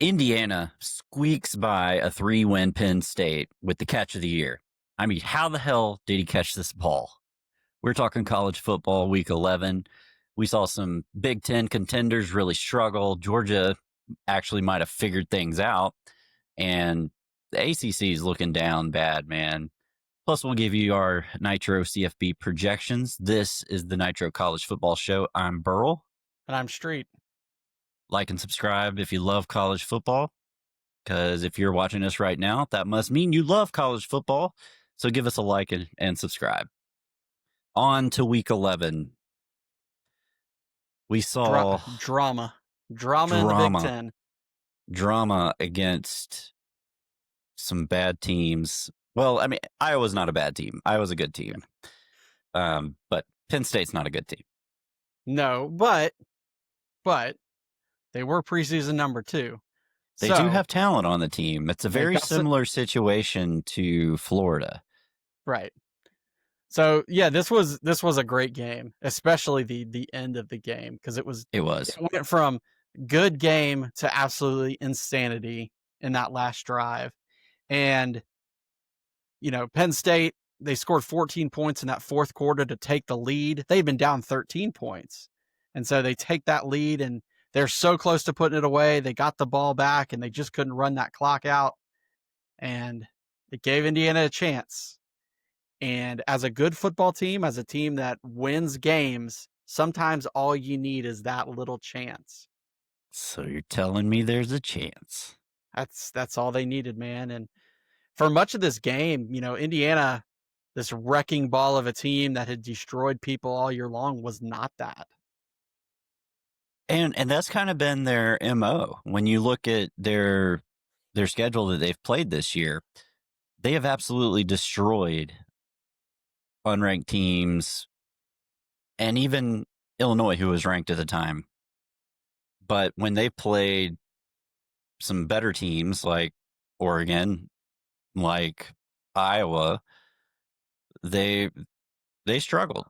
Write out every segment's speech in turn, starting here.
Indiana squeaks by a 3-win Penn State with the catch of the year. I mean, how the hell did he catch this ball? We're talking college football week 11. We saw some Big Ten contenders really struggle. Georgia actually might have figured things out. And the ACC is looking down bad, man. Plus, we'll give you our Nitro CFB projections. This is the Nitro College Football Show. I'm Burl. And I'm Streit. Like and subscribe if you love college football, because if you're watching us right now, that must mean you love college football. So give us a like and subscribe. On to week 11. We saw drama in the Big Ten. Drama against some bad teams. Well, I mean, Iowa's not a bad team. Iowa's a good team. But Penn State's not a good team. No, but they were preseason number 2. They do have talent on the team. It's a very similar situation to Florida. Right. So yeah, this was a great game, especially the end of the game, because it went from good game to absolutely insanity in that last drive. And Penn State, they scored 14 points in that fourth quarter to take the lead. They'd been down 13 points. And so they take that lead and they're so close to putting it away. They got the ball back and they just couldn't run that clock out. And it gave Indiana a chance. And as a good football team, as a team that wins games, sometimes all you need is that little chance. So you're telling me there's a chance? That's all they needed, man. And for much of this game, Indiana, this wrecking ball of a team that had destroyed people all year long, was not that. And that's kind of been their MO. When you look at their schedule that they've played this year, they have absolutely destroyed unranked teams, and even Illinois, who was ranked at the time. But when they played some better teams like Oregon, like Iowa, they struggled.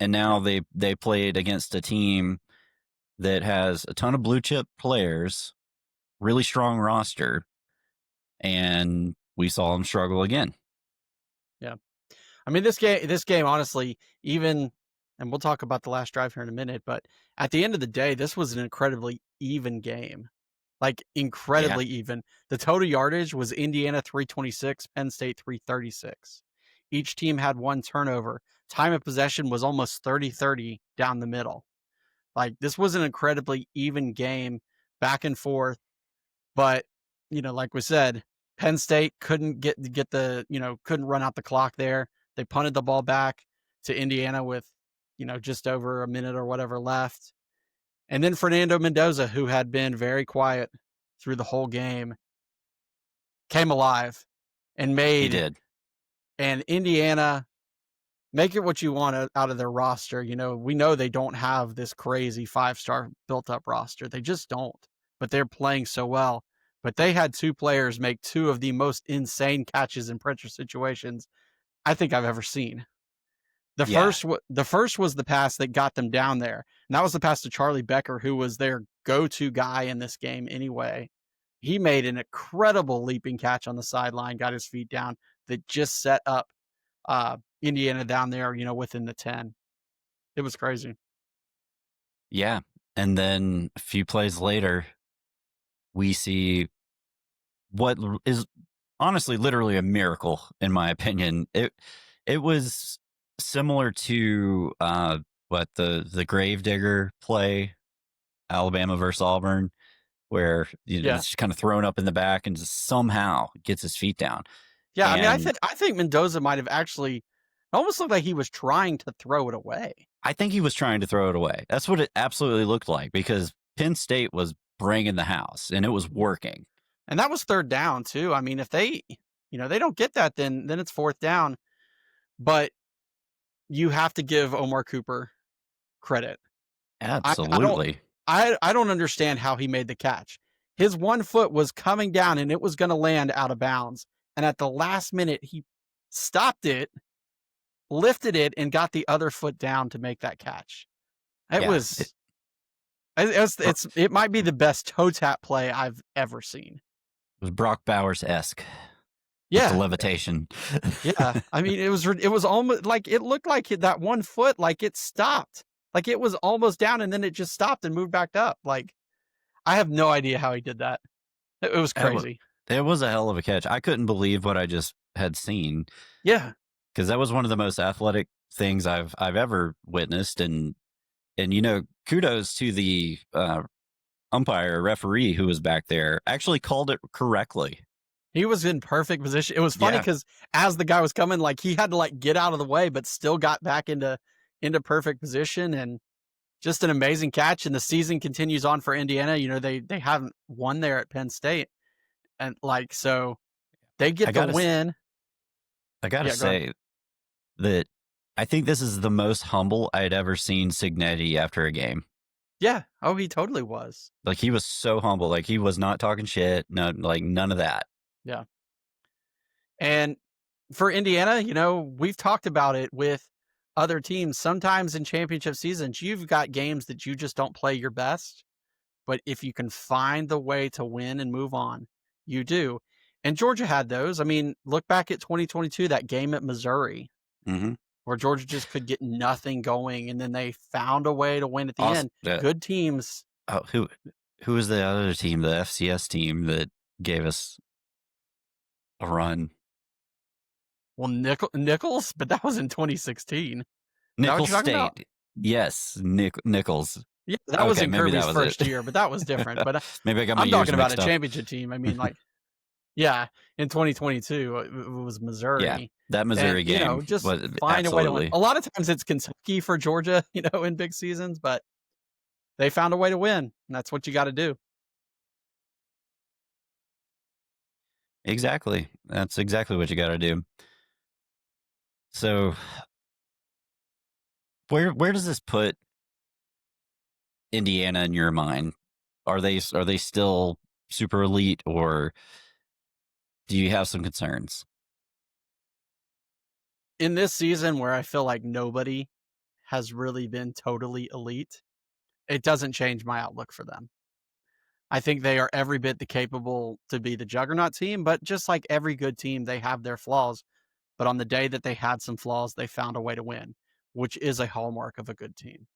And now they played against a team that has a ton of blue chip players, really strong roster, and we saw them struggle again. Yeah. I mean, this game, honestly, even, and we'll talk about the last drive here in a minute, but at the end of the day, this was an incredibly even game. Like, incredibly even. The total yardage was Indiana 326, Penn State 336. Each team had one turnover. Time of possession was almost 30-30 down the middle. Like, this was an incredibly even game, back and forth. But, like we said, Penn State couldn't get the, couldn't run out the clock there. They punted the ball back to Indiana with, just over a minute or whatever left. And then Fernando Mendoza, who had been very quiet through the whole game, came alive and made. He did. And Indiana, make it what you want out of their roster. We know they don't have this crazy 5-star built-up roster. They just don't. But they're playing so well. But they had 2 players make 2 of the most insane catches in pressure situations I think I've ever seen. The first was the pass that got them down there. And that was the pass to Charlie Becker, who was their go-to guy in this game anyway. He made an incredible leaping catch on the sideline, got his feet down, that just set up Indiana down there, within the 10. It was crazy. Yeah. And then a few plays later, we see what is honestly literally a miracle, in my opinion. It was similar to the Gravedigger play, Alabama versus Auburn, where it's just kind of thrown up in the back and just somehow gets his feet down. Yeah, I mean, I think Mendoza might have actually almost looked like he was trying to throw it away. I think he was trying to throw it away. That's what it absolutely looked like, because Penn State was bringing the house and it was working. And that was 3rd down too. I mean, if they don't get that, then it's 4th down. But you have to give Omar Cooper credit. Absolutely. I don't understand how he made the catch. His one foot was coming down and it was going to land out of bounds. And at the last minute, he stopped it, lifted it, and got the other foot down to make that catch. It It might be the best toe tap play I've ever seen. It was Brock Bowers-esque. With the Yeah, levitation. yeah. I mean, it was almost like it looked like that 1 foot, like it stopped, like it was almost down, and then it just stopped and moved back up. Like, I have no idea how he did that. It was crazy. It was a hell of a catch. I couldn't believe what I just had seen. Yeah, because that was one of the most athletic things I've ever witnessed, and kudos to the umpire referee who was back there, actually called it correctly. he was in perfect position. It was funny because as the guy was coming, like he had to like get out of the way, but still got back into perfect position, and just an amazing catch. And the season continues on for Indiana. They haven't won there at Penn State, and like so they get the win. I gotta say that I think this is the most humble I'd ever seen Cignetti after a game. Yeah. Oh, he totally was. Like, he was so humble. Like, he was not talking shit. No, like, none of that. Yeah. And for Indiana, we've talked about it with other teams. Sometimes in championship seasons, you've got games that you just don't play your best. But if you can find the way to win and move on, you do. And Georgia had those. I mean, look back at 2022, that game at Missouri, where Georgia just could get nothing going, and then they found a way to win at the end. Good teams. Oh, who was the other team, the FCS team that gave us a run? Well, Nichols, but that was in 2016. Nicholls State. Yes, Nichols. Yeah, that was in Kirby's first year, but that was different. But maybe I got my I'm talking about a up. championship team. I mean, like, yeah, in 2022, it was Missouri. Yeah, that Missouri game. Just find a way to win. A lot of times it's Kentucky for Georgia, in big seasons, but they found a way to win, and that's what you got to do. Exactly. That's exactly what you got to do. So, where does this put Indiana in your mind? Are they still super elite, or do you have some concerns? In this season where I feel like nobody has really been totally elite, it doesn't change my outlook for them. I think they are every bit the capable to be the juggernaut team, but just like every good team, they have their flaws. But on the day that they had some flaws, they found a way to win, which is a hallmark of a good team.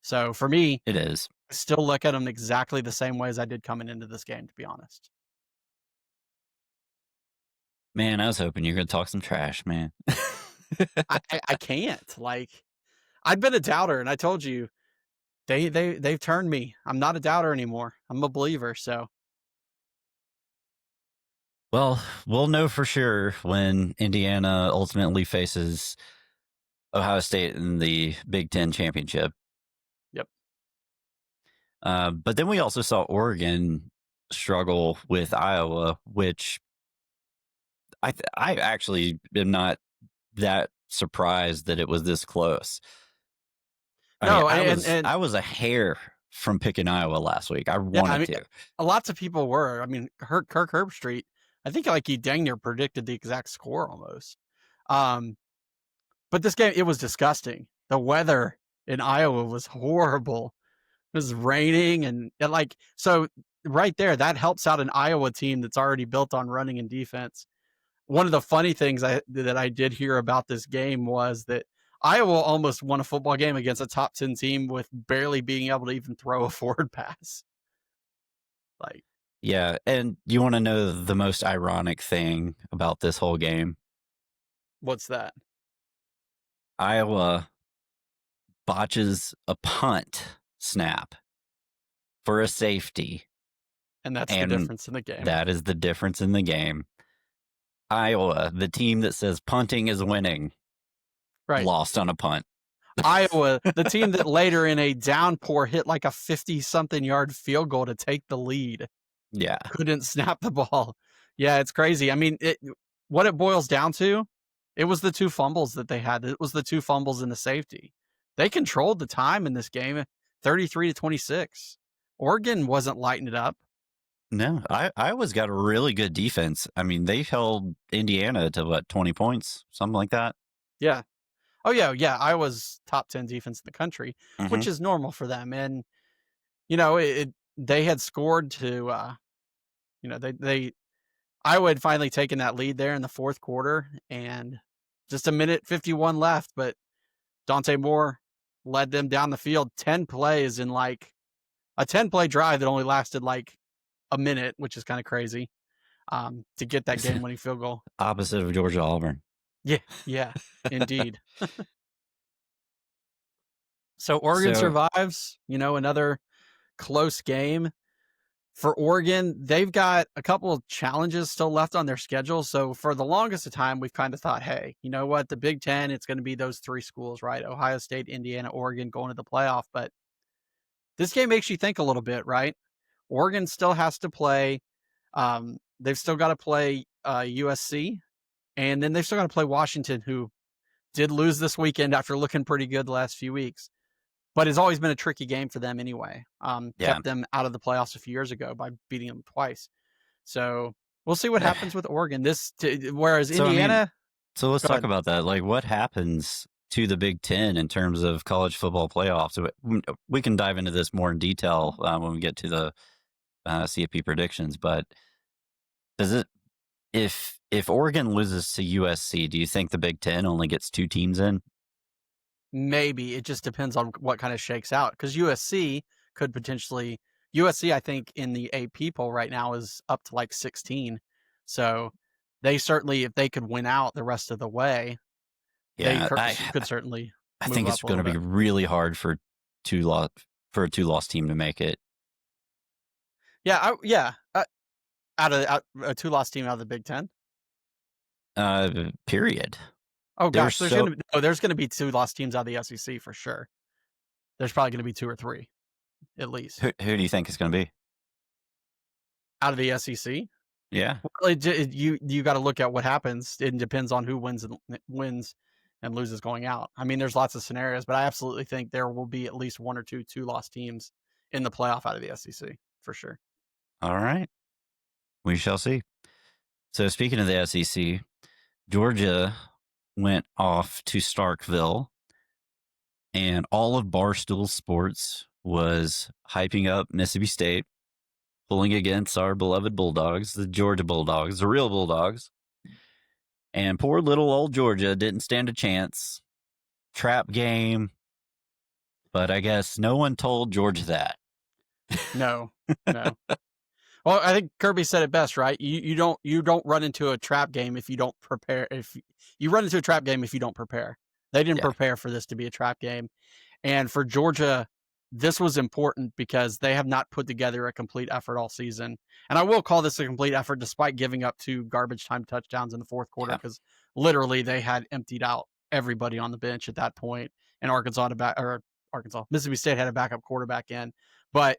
So for me, it is. I still look at them exactly the same way as I did coming into this game, to be honest. Man, I was hoping you were going to talk some trash, man. I can't. Like, I've been a doubter, and I told you, they've turned me. I'm not a doubter anymore. I'm a believer. So, well, we'll know for sure when Indiana ultimately faces Ohio State in the Big Ten championship. Yep. But then we also saw Oregon struggle with Iowa, which I actually am not that surprised that it was this close. I was a hair from picking Iowa last week. I wanted to. Lots of people were. I mean, Kirk Herbstreit, I think like he dang near predicted the exact score almost. But this game, it was disgusting. The weather in Iowa was horrible. It was raining and so right there, that helps out an Iowa team that's already built on running and defense. One of the funny things that I did hear about this game was that Iowa almost won a football game against a top 10 team with barely being able to even throw a forward pass. Yeah, and you want to know the most ironic thing about this whole game? What's that? Iowa botches a punt snap for a safety. And that's the difference in the game. That is the difference in the game. Iowa, the team that says punting is winning, lost on a punt. Iowa, the team that later in a downpour hit like a 50-something yard field goal to take the lead. Yeah. Couldn't snap the ball. Yeah, it's crazy. I mean, what it boils down to, it was the 2 fumbles that they had. It was the 2 fumbles and the safety. They controlled the time in this game, 33-26. Oregon wasn't lighting it up. No, Iowa's got a really good defense. I mean, they held Indiana to 20 points, something like that. Yeah. Oh, yeah. Iowa's top 10 defense in the country, which is normal for them. And they had scored to, Iowa had finally taken that lead there in the fourth quarter, and just a minute 51 left, but Dante Moore led them down the field 10 plays in like a 10-play drive that only lasted like a minute, which is kind of crazy, to get that game-winning field goal. Opposite of Georgia Auburn. Yeah, indeed. So Oregon survives, another close game. For Oregon, they've got a couple of challenges still left on their schedule. So for the longest of time, we've kind of thought, hey, you know what? The Big Ten, it's going to be those three schools, right? Ohio State, Indiana, Oregon going to the playoff. But this game makes you think a little bit, right? Oregon still has to play. They've still got to play USC. And then they've still got to play Washington, who did lose this weekend after looking pretty good the last few weeks. But it's always been a tricky game for them anyway. Kept them out of the playoffs a few years ago by beating them twice. So we'll see what happens with Oregon. Whereas Indiana. So let's talk about that. Like, what happens to the Big Ten in terms of college football playoffs? We can dive into this more in detail when we get to the CFP predictions. But does it, if Oregon loses to USC, do you think the Big Ten only gets 2 teams in? Maybe. It just depends on what kind of shakes out, because USC could potentially. USC, I think, in the AP poll right now is up to like 16. So they certainly, if they could win out the rest of the way, they could certainly. I think it's going to be really hard for a 2-loss team to make it. Yeah, out of a 2-loss team out of the Big Ten. Period. Oh gosh, there's going to be 2-loss teams out of the SEC for sure. There's probably going to be 2 or 3, at least. Who do you think it's going to be out of the SEC? Yeah, well, you got to look at what happens. It depends on who wins and loses going out. I mean, there's lots of scenarios, but I absolutely think there will be at least 1 or 2 2-loss teams in the playoff out of the SEC for sure. All right, we shall see. So speaking of the SEC, Georgia went off to Starkville, and all of Barstool Sports was hyping up Mississippi State, pulling against our beloved Bulldogs, the Georgia Bulldogs, the real Bulldogs. And poor little old Georgia didn't stand a chance. Trap game. But I guess no one told Georgia that. No. Well, I think Kirby said it best, right? You don't run into a trap game if you don't prepare. If you run into a trap game if you don't prepare. They didn't prepare for this to be a trap game. And for Georgia, this was important because they have not put together a complete effort all season. And I will call this a complete effort despite giving up 2 garbage time touchdowns in the fourth quarter, because literally they had emptied out everybody on the bench at that point. And Mississippi State had a backup quarterback in. But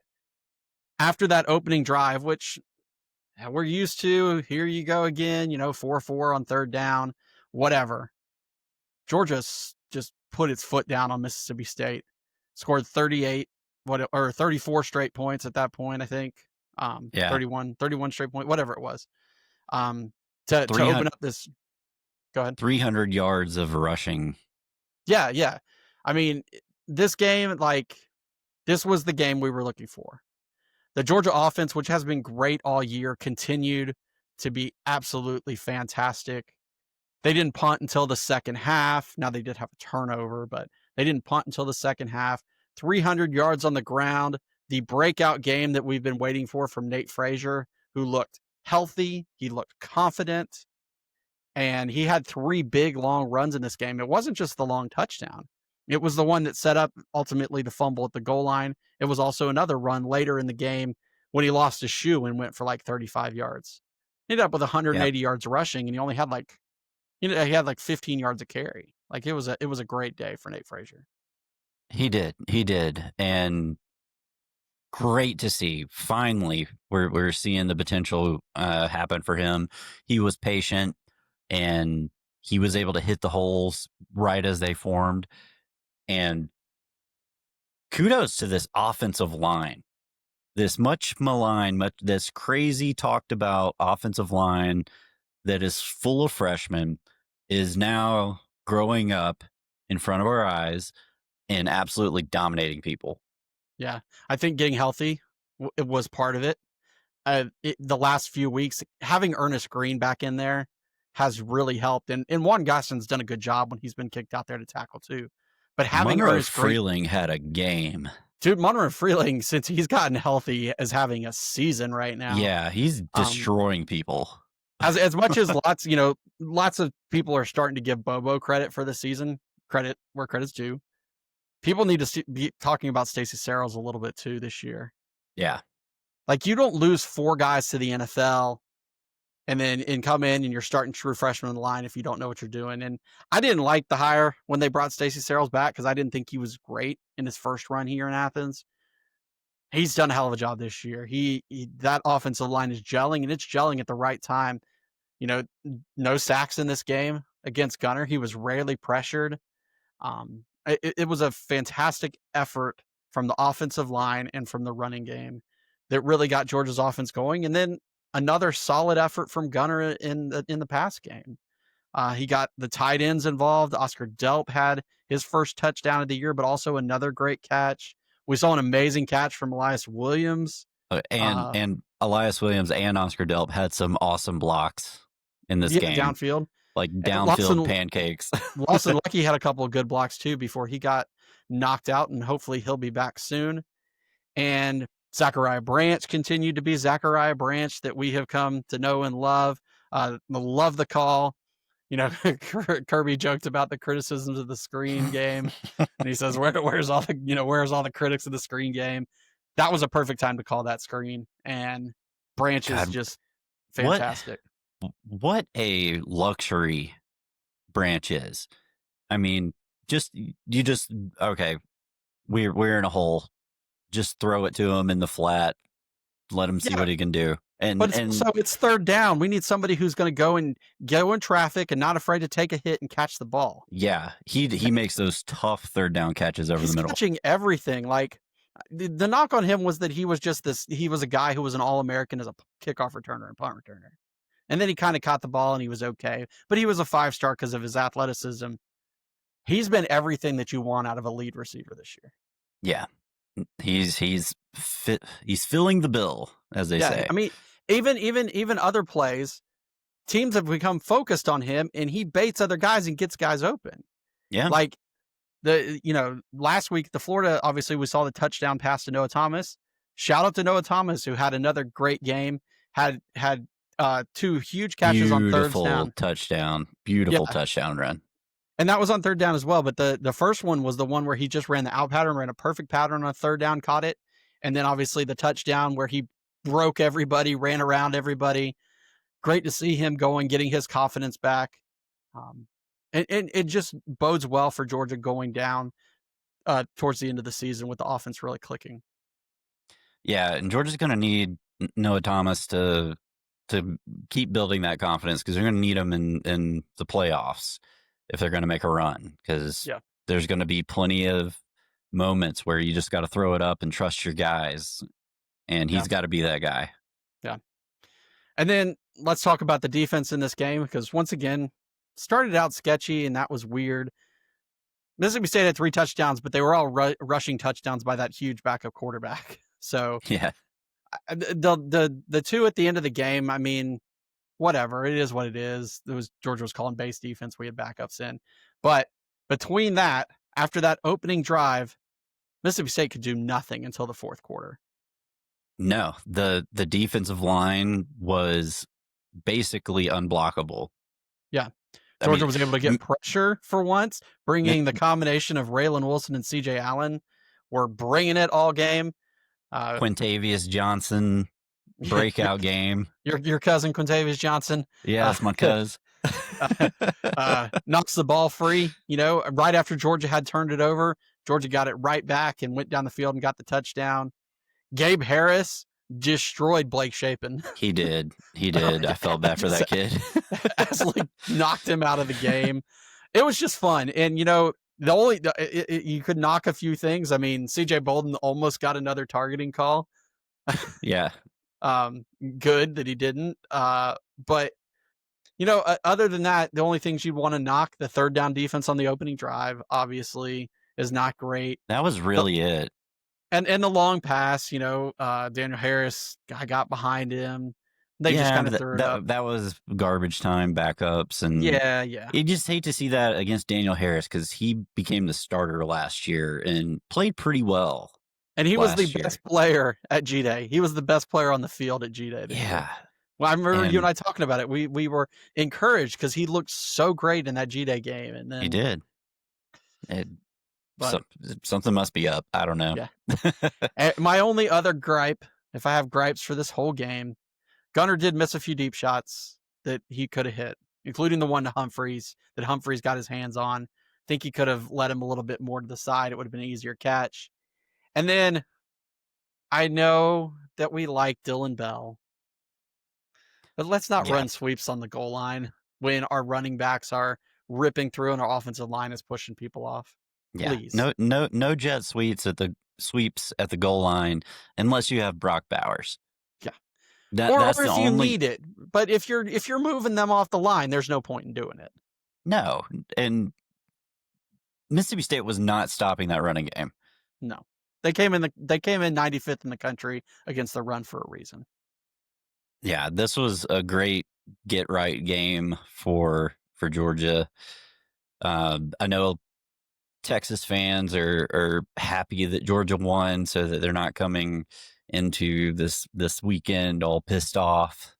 after that opening drive, which we're used to, here you go again, 4-4 on third down, whatever. Georgia just put its foot down on Mississippi State, scored 34 straight points at that point, I think. 31 straight points, whatever it was. To open up this. Go ahead. 300 yards of rushing. Yeah. I mean, this game, this was the game we were looking for. The Georgia offense, which has been great all year, continued to be absolutely fantastic. They didn't punt until the second half. Now, they did have a turnover, but they didn't punt until the second half. 300 yards on the ground. The breakout game that we've been waiting for from Nate Frazier, who looked healthy. He looked confident. And he had 3 big, long runs in this game. It wasn't just the long touchdown. It was the one that set up, ultimately, the fumble at the goal line. It was also another run later in the game when he lost his shoe and went for 35 yards. He ended up with 180 yards rushing, and he only had he had 15 yards of carry. It was a great day for Nate Frazier. He did. And great to see. Finally, we're seeing the potential happen for him. He was patient, and he was able to hit the holes right as they formed. And kudos to this offensive line, this much maligned, this crazy talked about offensive line that is full of freshmen is now growing up in front of our eyes and absolutely dominating people. Yeah. I think getting healthy it was part of it. The last few weeks, having Ernest Green back in there has really helped. And Juan Gaston's done a good job when he's been kicked out there to tackle too. But having Monroe Ernest Green, Freeling had a game. dude, Monroe Freeling, since he's gotten healthy, is having a season right now. Yeah, he's destroying people. As much as lots of people are starting to give Bobo credit for the season, credit where credit's due. People need to be talking about Stacey Searles a little bit too this year. Yeah. Like, you don't lose 4 guys to the NFL and then come in and you're starting true freshmen on the line if you don't know what you're doing. And I didn't like the hire when they brought Stacey Searles back because I didn't think he was great in his first run here in Athens. He's done a hell of a job this year. That offensive line is gelling, and it's gelling at the right time. No sacks in this game against Gunner. He was rarely pressured. It was a fantastic effort from the offensive line and from the running game that really got Georgia's offense going. And then another solid effort from Gunner in the pass game. He got the tight ends involved. Oscar Delp had his first touchdown of the year, but also another great catch. We saw an amazing catch from Elias Williams. And Elias Williams and Oscar Delp had some awesome blocks in this game. Downfield. Like downfield pancakes. Lawson Lucky had a couple of good blocks too before he got knocked out, and hopefully he'll be back soon. And Zachariah Branch continued to be Zachariah Branch that we have come to know and love. Love the call. Kirby joked about the criticisms of the screen game, and he says, "Where's all the critics of the screen game?" That was a perfect time to call that screen, and Branch is just fantastic. What a luxury Branch is. I mean, okay, we're in a hole. Just throw it to him in the flat. Let him see what he can do. So it's third down. We need somebody who's going to go in traffic and not afraid to take a hit and catch the ball. Yeah, he makes those tough third down catches over the middle. He's catching everything. Like, the knock on him was that he was just he was a guy who was an All-American as a kickoff returner and punt returner. And then he kind of caught the ball and he was okay. But he was a 5-star because of his athleticism. He's been everything that you want out of a lead receiver this year. Yeah. He's filling the bill, as they say. I mean, even other plays, teams have become focused on him, and he baits other guys and gets guys open. Yeah. Like last week, the Florida, obviously we saw the touchdown pass to Noah Thomas. Shout out to Noah Thomas, who had another great game, had 2 huge catches on third down. Beautiful touchdown run. And that was on third down as well. But the first one was the one where he just ran the out pattern, ran a perfect pattern on third down, caught it. And then obviously the touchdown where he broke everybody, ran around everybody. Great to see him going, getting his confidence back. And it just bodes well for Georgia going down towards the end of the season with the offense really clicking. Yeah, and Georgia's going to need Noah Thomas to keep building that confidence because they're going to need him in the playoffs if they're going to make a run, because there's going to be plenty of moments where you just got to throw it up and trust your guys, and he's got to be that guy. Yeah. And then let's talk about the defense in this game, because once again, started out sketchy, and that was weird. Mississippi State had 3 touchdowns, but they were all rushing touchdowns by that huge backup quarterback. So yeah, the 2 at the end of the game, I mean, whatever, it is what it is. Georgia was calling base defense. We had backups in, but between that, after that opening drive, Mississippi State could do nothing until the fourth quarter. No, the defensive line was basically unblockable. Yeah. Georgia was able to get pressure for once, bringing the combination of Raylan Wilson and CJ Allen were bringing it all game. Quintavious Johnson breakout game. Your cousin Quintavious Johnson. Yeah, that's my cousin. Knocks the ball free, right after Georgia had turned it over. Georgia got it right back and went down the field and got the touchdown. Gabe Harris destroyed Blake Shapen. He did. I felt bad for that kid. Absolutely knocked him out of the game. It was just fun. And, you could knock a few things. I mean, CJ Bolden almost got another targeting call. Yeah. Good that he didn't. But, other than that, the only things you'd want to knock, the third down defense on the opening drive, obviously, is not great. That was really it. And the long pass, Daniel Harris, I got behind him. They just Yeah, kind of but threw it up. that was garbage time backups, and Yeah, yeah. you just hate to see that against Daniel Harris because he became the starter last year and played pretty well And he was the last year. best player at G-Day. He was the best player on the field at G-Day this year. Yeah, Well, I remember you and and I talking about it. We were encouraged because he looked so great in that G-Day game. And he then, did. It, but something must be up. I don't know. yeah. My only other gripe, if I have gripes for this whole game, Gunner did miss a few deep shots that he could have hit, including the one to Humphreys that Humphreys got his hands on. I think he could have let him a little bit more to the side. It would have been an easier catch. And then I know that we like Dylan Bell, but let's not Yeah, run sweeps on the goal line when our running backs are ripping through and our offensive line is pushing people off. yeah. Please. No jet sweeps at the goal line unless you have Brock Bowers. Yeah. That's Or the if you only need it. But if you're moving them off the line, there's no point in doing it. no. And Mississippi State was not stopping that running game. No. They came in 95th in the country against the run for a reason. Yeah, this was a great get right game for Georgia. I know Texas fans are happy that Georgia won, so that they're not coming into this weekend all pissed off.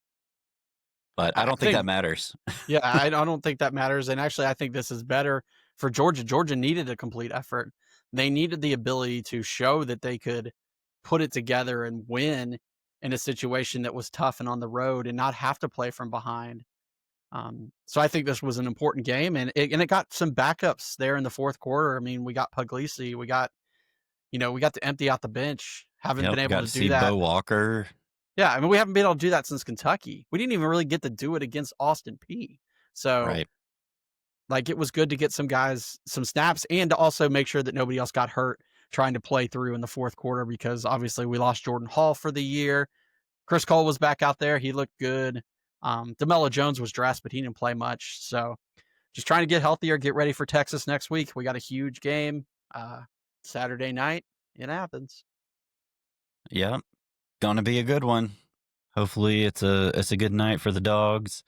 But I don't think that matters. Yeah, I don't think that matters. And actually, I think this is better for Georgia. Georgia needed a complete effort. They needed the ability to show that they could put it together and win in a situation that was tough and on the road and not have to play from behind. So I think this was an important game, and it got some backups there in the fourth quarter. I mean, we got Puglisi, we got to empty out the bench. Haven't Yep, been able got to to do see that. Bo Walker. Yeah, I mean, we haven't been able to do that since Kentucky. We didn't even really get to do it against Austin Peay. So, Right. like, it was good to get some guys some snaps and to also make sure that nobody else got hurt trying to play through in the fourth quarter because obviously we lost Jordan Hall for the year. Chris Cole was back out there. He looked good. DeMello Jones was dressed, but he didn't play much. So, just trying to get healthier, get ready for Texas next week. We got a huge game Saturday night in Athens. Yeah, gonna be a good one. Hopefully, it's a good night for the dogs.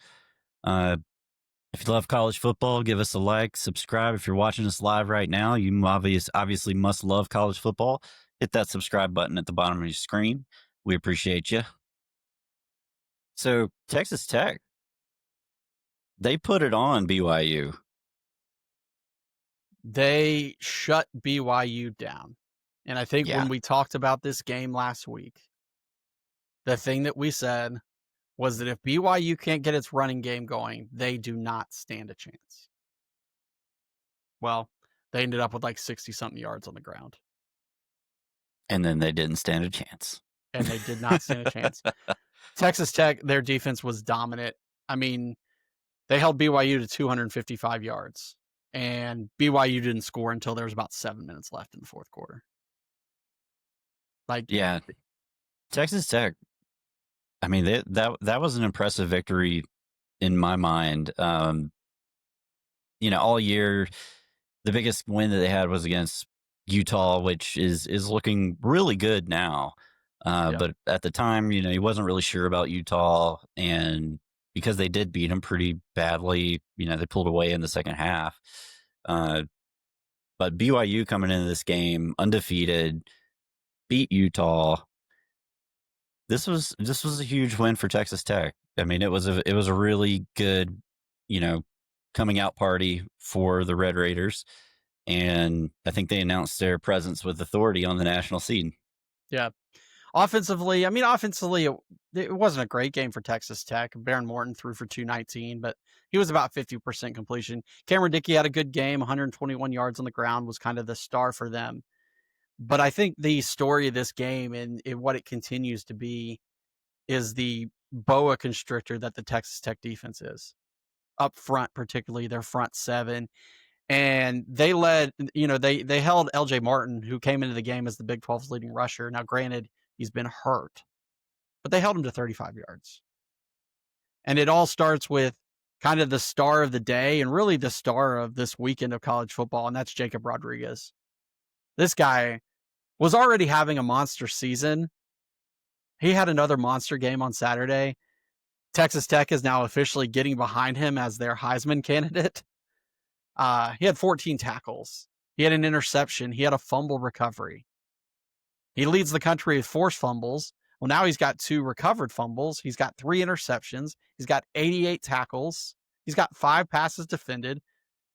If you love college football, give us a like, subscribe. If you're watching us live right now, you obviously must love college football. Hit that subscribe button at the bottom of your screen. We appreciate you. So Texas Tech, they put it on BYU. They shut BYU down. And I think when we talked about this game last week, the thing that we said was that if BYU can't get its running game going, they do not stand a chance. Well, they ended up with like 60-something yards on the ground. And then they didn't stand a chance. And they did not stand a chance. Texas Tech, their defense was dominant. I mean, they held BYU to 255 yards. And BYU didn't score until there was about 7 minutes left in the fourth quarter. Yeah, Texas Tech. I mean, that was an impressive victory in my mind. All year, the biggest win that they had was against Utah, which is looking really good now. But at the time, he wasn't really sure about Utah, and because they did beat them pretty badly, they pulled away in the second half. But BYU coming into this game undefeated, beat Utah. This was a huge win for Texas Tech. I mean, it was a really good, coming out party for the Red Raiders, and I think they announced their presence with authority on the national scene. Yeah. Offensively, it wasn't a great game for Texas Tech. Baron Morton threw for 219, but he was about 50% completion. Cameron Dickey had a good game, 121 yards on the ground, was kind of the star for them. But I think the story of this game and what it continues to be is the boa constrictor that the Texas Tech defense is. Up front, particularly their front seven. And they they held LJ Martin, who came into the game as the Big 12's leading rusher. Now, granted, he's been hurt, but they held him to 35 yards. And it all starts with kind of the star of the day and really the star of this weekend of college football, and that's Jacob Rodriguez. This guy was already having a monster season. He had another monster game on Saturday. Texas Tech is now officially getting behind him as their Heisman candidate. He had 14 tackles. He had an interception. He had a fumble recovery. He leads the country with forced fumbles. Well, now he's got 2 recovered fumbles. He's got 3 interceptions. He's got 88 tackles. He's got 5 passes defended.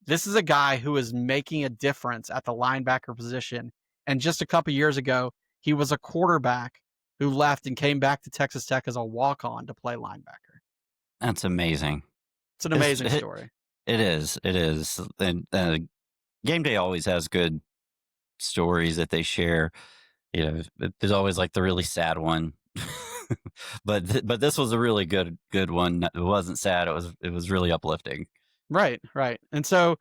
This is a guy who is making a difference at the linebacker position. And just a couple years ago, he was a quarterback who left and came back to Texas Tech as a walk-on to play linebacker. That's amazing. It's an amazing story. It is. It is. And Game Day always has good stories that they share. You know, there's always like the really sad one, but this was a really good one. It wasn't sad. It was really uplifting. Right. And so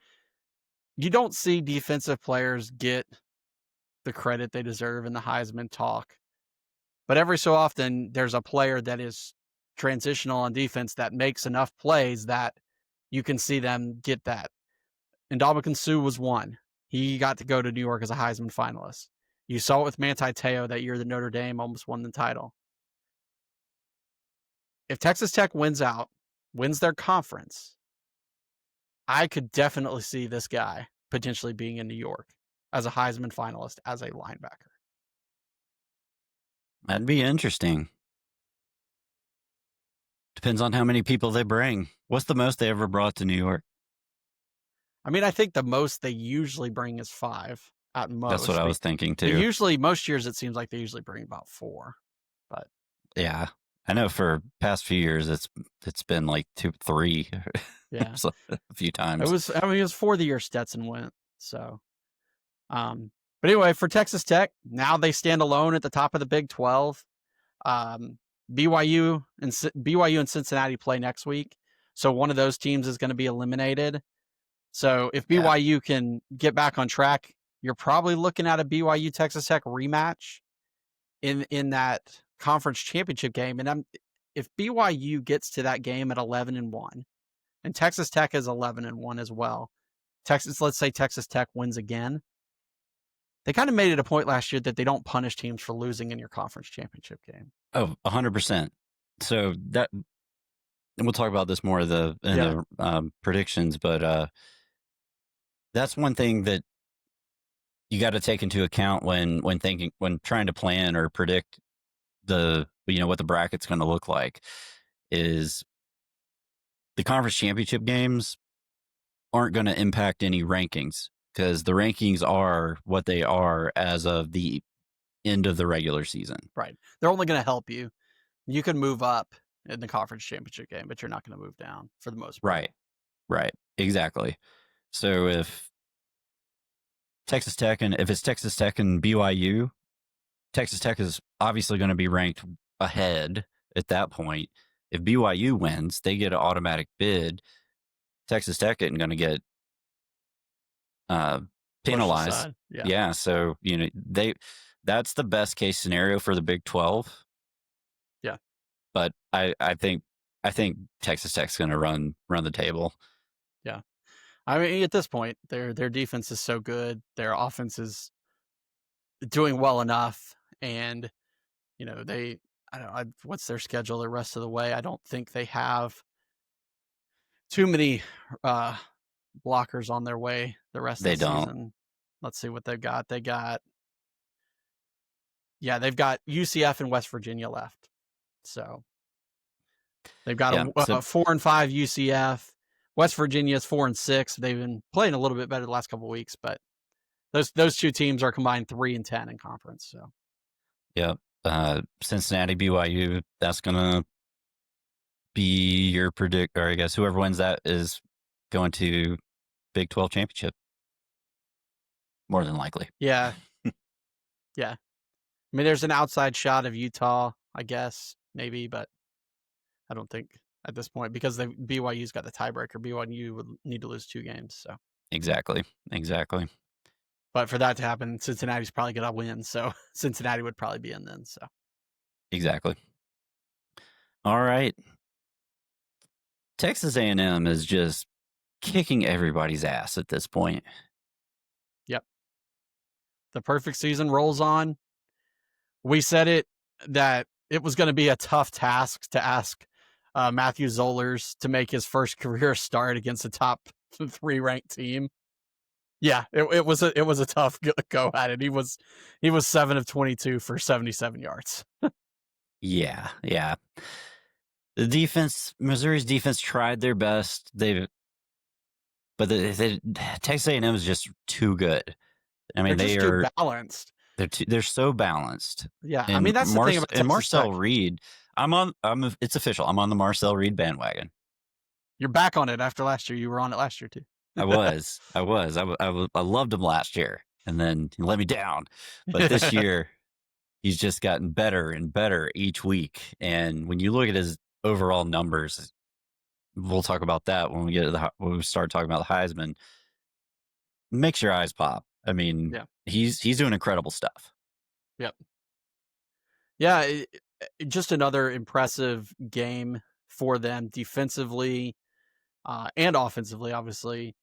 you don't see defensive players get the credit they deserve in the Heisman talk, but every so often there's a player that is transitional on defense that makes enough plays that you can see them get that. And Ndamukong Suh was one. He got to go to New York as a Heisman finalist. You saw it with Manti Te'o that year that Notre Dame almost won the title. If Texas Tech wins their conference, I could definitely see this guy potentially being in New York as a Heisman finalist as a linebacker. That'd be interesting. Depends on how many people they bring. What's the most they ever brought to New York? I mean, I think the most they usually bring is 5 at most. That's what I was thinking too. Usually, most years it seems like they usually bring about 4. But yeah, I know for past few years it's been like 2, 3. Yeah, a few times. It was 4 the year Stetson went. So, but anyway, for Texas Tech, now they stand alone at the top of the Big 12. BYU and Cincinnati play next week, so one of those teams is going to be eliminated. So if BYU can get back on track, you're probably looking at a BYU Texas Tech rematch in that conference championship game. And if BYU gets to that game at 11-1, and Texas Tech is 11-1 as well, let's say Texas Tech wins again. They kind of made it a point last year that they don't punish teams for losing in your conference championship game. Oh, 100%. So that, and we'll talk about this more in the predictions, but that's one thing that you got to take into account when trying to plan or predict what the bracket's going to look like. Is the conference championship games aren't going to impact any rankings, because the rankings are what they are as of the end of the regular season. Right. They're only going to help you. You can move up in the conference championship game, but you're not going to move down for the most part. Right. Exactly. So if it's Texas Tech and BYU, Texas Tech is obviously going to be ranked ahead at that point. If BYU wins, they get an automatic bid. Texas Tech isn't going to get penalized. Yeah. So, that's the best case scenario for the Big 12. Yeah. But I think Texas Tech's going to run the table. Yeah. I mean, at this point, their defense is so good. Their offense is doing well enough. And, what's their schedule the rest of the way? I don't think they have too many blockers on their way the rest of the season. Let's see what they've got. They've got UCF and West Virginia left. So they've got a 4-5 UCF. West Virginia is 4-6. They've been playing a little bit better the last couple of weeks, but those two teams are combined 3-10 in conference. So, Cincinnati, BYU. That's gonna be your predict, or I guess whoever wins that is going to Big 12 championship. More than likely. Yeah. Yeah. I mean, there's an outside shot of Utah, I guess, maybe, but I don't think at this point, because BYU's got the tiebreaker. BYU would need to lose 2 games. So Exactly. But for that to happen, Cincinnati's probably going to win. So Cincinnati would probably be in then. So exactly. All right. Texas A&M is just kicking everybody's ass at this point. Yep. The perfect season rolls on. We said that it was going to be a tough task to ask Matthew Zollers to make his first career start against a top 3 ranked team. Yeah, it was a tough go at it. He was 7 of 22 for 77 yards. Yeah. The defense, Missouri's defense tried their best. But Texas A&M is just too good. I mean, They're just too balanced. They're so balanced. Yeah, I mean that's the thing about Texas Marcel Tech. Reed. It's official. I'm on the Marcel Reed bandwagon. You're back on it after last year. You were on it last year too. I loved him last year, and then he let me down. But this year, he's just gotten better and better each week. And when you look at his overall numbers, we'll talk about that when we start talking about the Heisman. Makes your eyes pop. I mean, he's doing incredible stuff. Yep. Yeah, just another impressive game for them defensively and offensively. Obviously,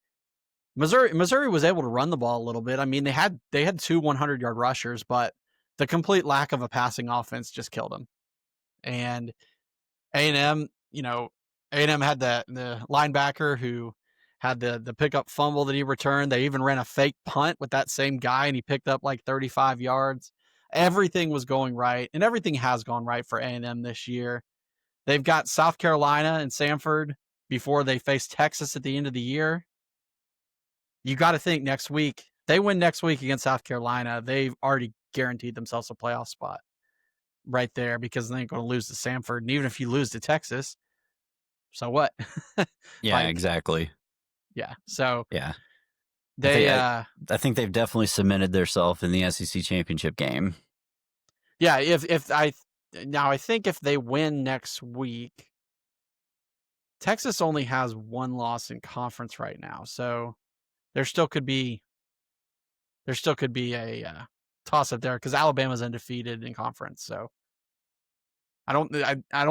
Missouri was able to run the ball a little bit. I mean, they had 2 100-yard rushers, but the complete lack of a passing offense just killed them. And A&M, A&M had the linebacker who had the pickup fumble that he returned. They even ran a fake punt with that same guy, and he picked up like 35 yards. Everything was going right, and everything has gone right for A&M this year. They've got South Carolina and Samford before they face Texas at the end of the year. You got to think next week, they win next week against South Carolina, they've already guaranteed themselves a playoff spot right there because they ain't going to lose to Samford. And even if you lose to Texas, so what? Yeah, exactly. Yeah. So yeah, I think they've definitely cemented themselves in the SEC championship game. Yeah, I think if they win next week, Texas only has 1 loss in conference right now, so there still could be a toss up there because Alabama's undefeated in conference. So I don't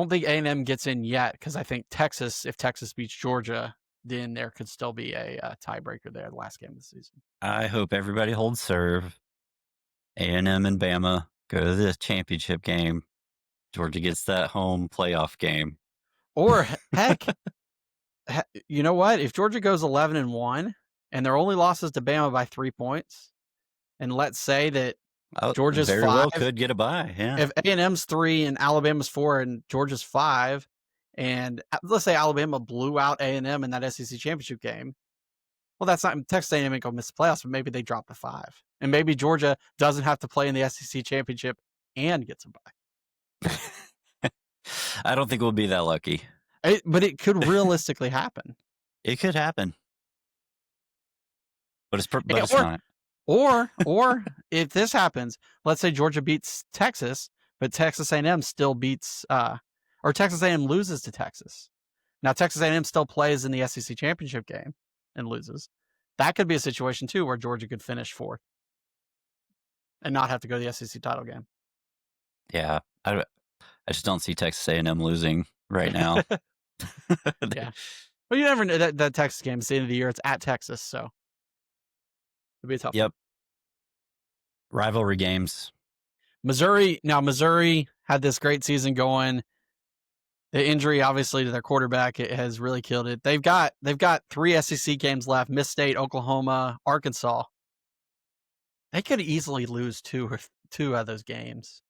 think A&M gets in yet because I think if Texas beats Georgia, then there could still be a tiebreaker there the last game of the season. I hope everybody holds serve. A&M and Bama go to the championship game. Georgia gets that home playoff game. Or heck, you know what? If Georgia goes 11-1 and their only loss is to Bama by 3 points, and let's say that Georgia's very 5, well could get a bye. Yeah. If A&M's 3 and Alabama's 4 and Georgia's 5, and let's say Alabama blew out A&M in that SEC championship game, well, that's not Texas A&M ain't gonna miss the playoffs, but maybe they drop the 5, and maybe Georgia doesn't have to play in the SEC championship and gets a bye. I don't think we'll be that lucky. But it could realistically happen. It could happen, but it's not. Or if this happens, let's say Georgia beats Texas, but Texas A&M still beats, or Texas A&M loses to Texas. Now Texas A&M still plays in the SEC championship game and loses. That could be a situation too where Georgia could finish 4th and not have to go to the SEC title game. Yeah, I just don't see Texas A&M losing right now. Yeah, but you never know. That Texas game is the end of the year. It's at Texas, so it'll be a tough. Yep. Rivalry games. Missouri had this great season going. The injury, obviously, to their quarterback, it has really killed it. They've got 3 SEC games left: Miss State, Oklahoma, Arkansas. They could easily lose 2 of those games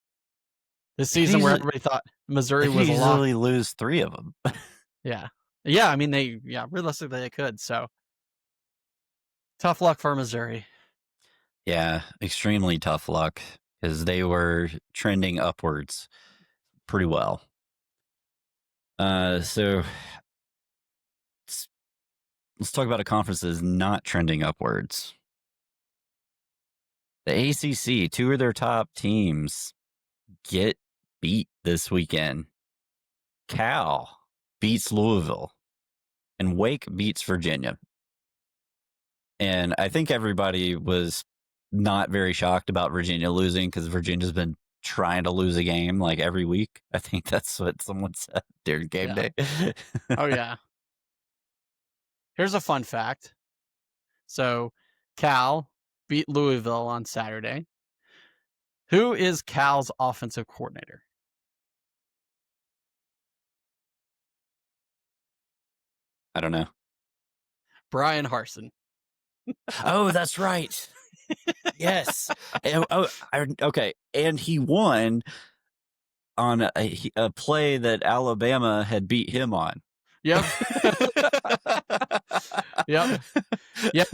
this season, where everybody thought Missouri was a lock. Easily lose 3 of them. Yeah. I mean, realistically they could. So tough luck for Missouri. Yeah, extremely tough luck because they were trending upwards pretty well. So let's talk about a conference that is not trending upwards. The ACC, 2 of their top teams get beat this weekend. Cal beats Louisville, and Wake beats Virginia. And I think everybody was not very shocked about Virginia losing because Virginia's been trying to lose a game like every week. I think that's what someone said during game day. Oh, yeah. Here's a fun fact. So Cal beat Louisville on Saturday. Who is Cal's offensive coordinator? I don't know. Brian Harsin. Oh, that's right. Yes. Okay. And he won on a play that Alabama had beat him on. Yep. Yep. Yep.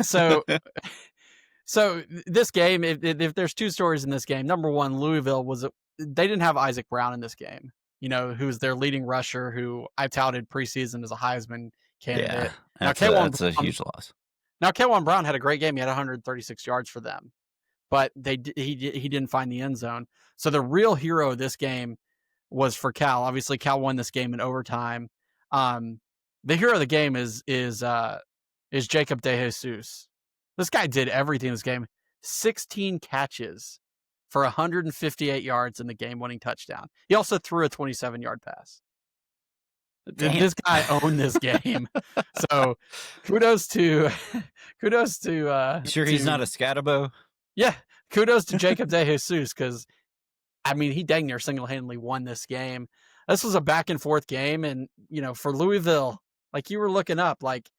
So this game, if there's two stories in this game, number one, Louisville they didn't have Isaac Brown in this game, who's their leading rusher, who I touted preseason as a Heisman candidate. Yeah, that's a huge loss. Now, K'Wan Brown had a great game. He had 136 yards for them, but he didn't find the end zone. So the real hero of this game was for Cal. Obviously, Cal won this game in overtime. The hero of the game is Jacob DeJesus. This guy did everything in this game. 16 catches for 158 yards in the game-winning touchdown. He also threw a 27-yard pass. Damn. This guy owned this game. So kudos to sure he's not a Scatabo? Yeah. Kudos to Jacob DeJesus, because he dang near single-handedly won this game. This was a back and forth game, and for Louisville, like you were looking up, like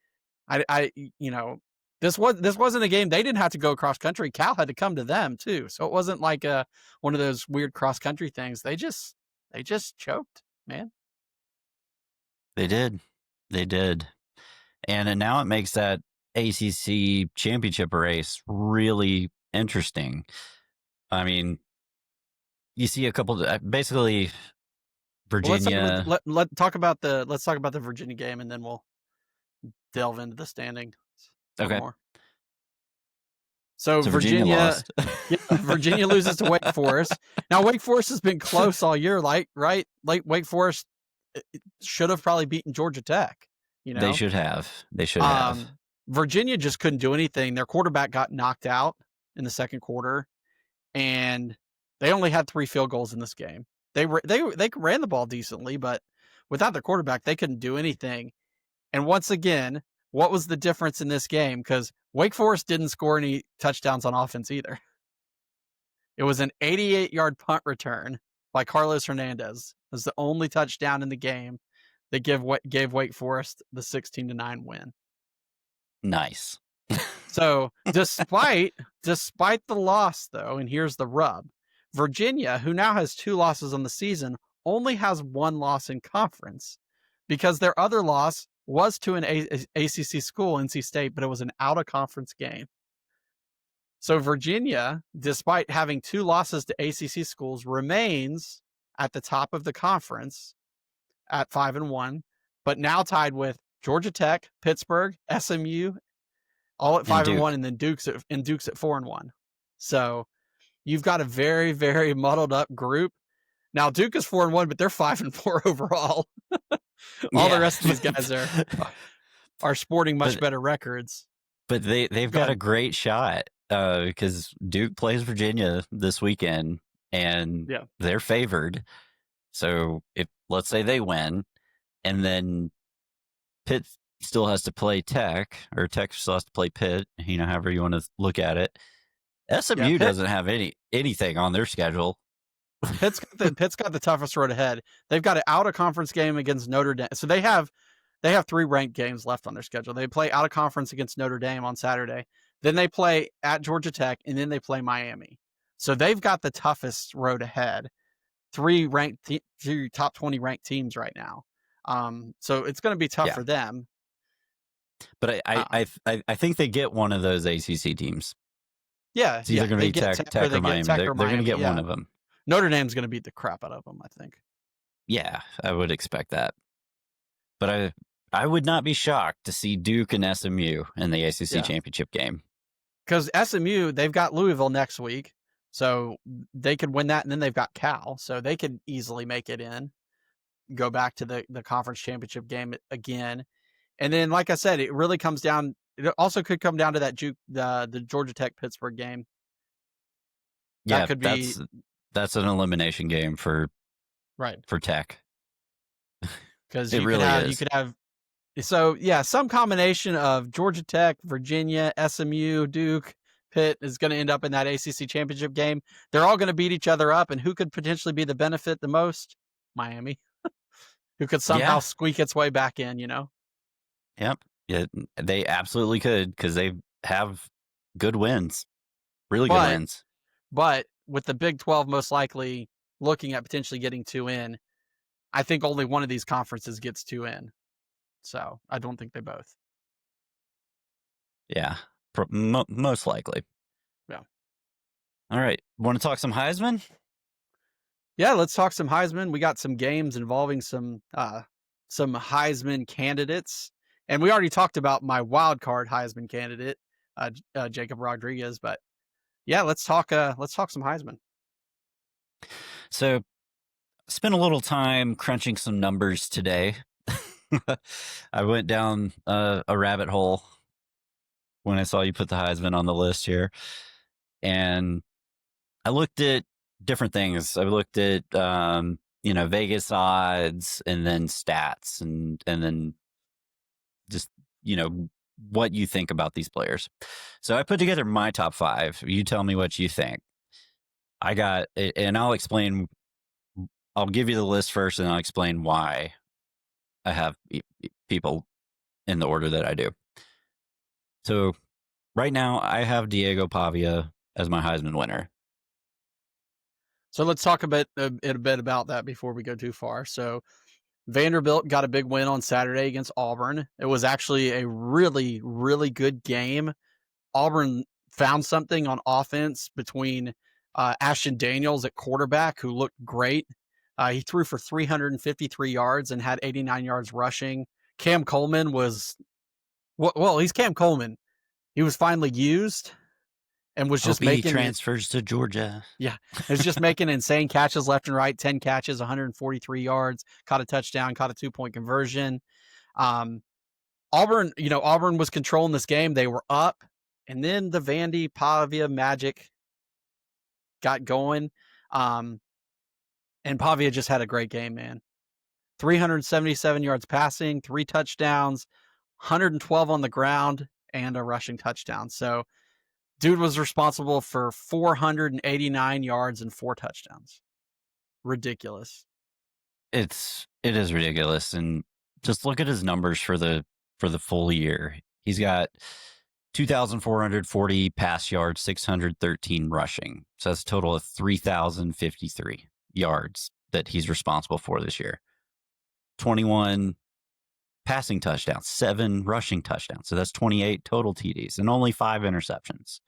this wasn't a game they didn't have to go cross country. Cal had to come to them too, so it wasn't like one of those weird cross country things. They just choked, man. They did, and now it makes that ACC championship race really interesting. I mean, you see a couple basically Virginia. Well, let's talk about the Virginia game, and then we'll delve into the standing. Okay. More. So Virginia lost. Virginia loses to Wake Forest. Now Wake Forest has been close all year, right? Like Wake Forest should have probably beaten Georgia Tech. They should have. Virginia just couldn't do anything. Their quarterback got knocked out in the second quarter, and they only had 3 field goals in this game. They ran the ball decently, but without their quarterback, they couldn't do anything. And once again, what was the difference in this game? Because Wake Forest didn't score any touchdowns on offense either. It was an 88-yard punt return by Carlos Hernandez. It was the only touchdown in the game that gave Wake Forest the 16-9 win. Nice. So despite the loss, though, and here's the rub, Virginia, who now has 2 losses on the season, only has 1 loss in conference, because their other loss was to an ACC school, NC State, but it was an out-of-conference game. So Virginia, despite having 2 losses to ACC schools, remains at the top of the conference at 5-1, but now tied with Georgia Tech, Pittsburgh, SMU, all at 5-1, and then Duke's at 4-1. So you've got a very, very muddled up group. Now Duke is 4-1, but they're 5-4 overall. All the rest of these guys are sporting much better records. But they've got a great shot because Duke plays Virginia this weekend, and they're favored. So if let's say they win, and then Pitt still has to play Tech, or Tech still has to play Pitt, however you want to look at it. SMU doesn't have anything on their schedule. Pitt's got the toughest road ahead. They've got an out-of-conference game against Notre Dame. So they have 3 ranked games left on their schedule. They play out-of-conference against Notre Dame on Saturday. Then they play at Georgia Tech, and then they play Miami. So they've got the toughest road ahead. 3 top 20 ranked teams right now. So it's going to be tough for them. But I think they get one of those ACC teams. Yeah, it's either going to be Tech or Miami. They're going to get one of them. Notre Dame's going to beat the crap out of them, I think. Yeah, I would expect that. But I would not be shocked to see Duke and SMU in the ACC championship game. Because SMU, they've got Louisville next week, so they could win that, and then they've got Cal, so they could easily make it in, go back to the conference championship game again. And then, like I said, it really comes down. It also could come down to that the Georgia Tech Pittsburgh game. That could be. That's an elimination game for Tech. Because you could have some combination of Georgia Tech, Virginia, SMU, Duke, Pitt is going to end up in that ACC championship game. They're all going to beat each other up, and who could potentially be the benefit the most? Miami, who could somehow Yeah. squeak its way back in. Yep. Yeah, they absolutely could because they have good wins, really good But wins. but with the Big 12 most likely looking at potentially getting 2 in, I think only one of these conferences gets 2 in. So I don't think they both. Yeah, most likely. Yeah. All right. Want to talk some Heisman? Yeah, let's talk some Heisman. We got some games involving some Heisman candidates. And we already talked about my wild card Heisman candidate, Jacob Rodriguez, but yeah, let's talk some Heisman. So, spent a little time crunching some numbers today. I went down a rabbit hole when I saw you put the Heisman on the list here, and I looked at different things. I looked at Vegas odds and then stats and then just what you think about these players. So I put together my top 5. You tell me what you think. I got, and I'll explain. I'll give you the list first, and I'll explain why I have people in the order that I do. So right now, I have Diego Pavia as my Heisman winner. So let's talk a bit about that before we go too far. So Vanderbilt got a big win on Saturday against Auburn. It was actually a really, really good game. Auburn found something on offense between Ashton Daniels at quarterback, who looked great. He threw for 353 yards and had 89 yards rushing. Cam Coleman was, well, he's Cam Coleman. He was finally used and was just Hope he making transfers to Georgia. Yeah, it was just making insane catches left and right. 10 catches, 143 yards, caught a touchdown, caught a 2-point conversion. Auburn was controlling this game. They were up, and then the Vandy Pavia magic got going. And Pavia just had a great game, man. 377 yards passing, 3 touchdowns, 112 on the ground, and a rushing touchdown. So dude was responsible for 489 yards and 4 touchdowns. Ridiculous. It is ridiculous, and just look at his numbers for the full year. He's got 2,440 pass yards, 613 rushing. So that's a total of 3,053 yards that he's responsible for this year. 21 passing touchdowns, 7 rushing touchdowns. So that's 28 total TDs and only 5 interceptions.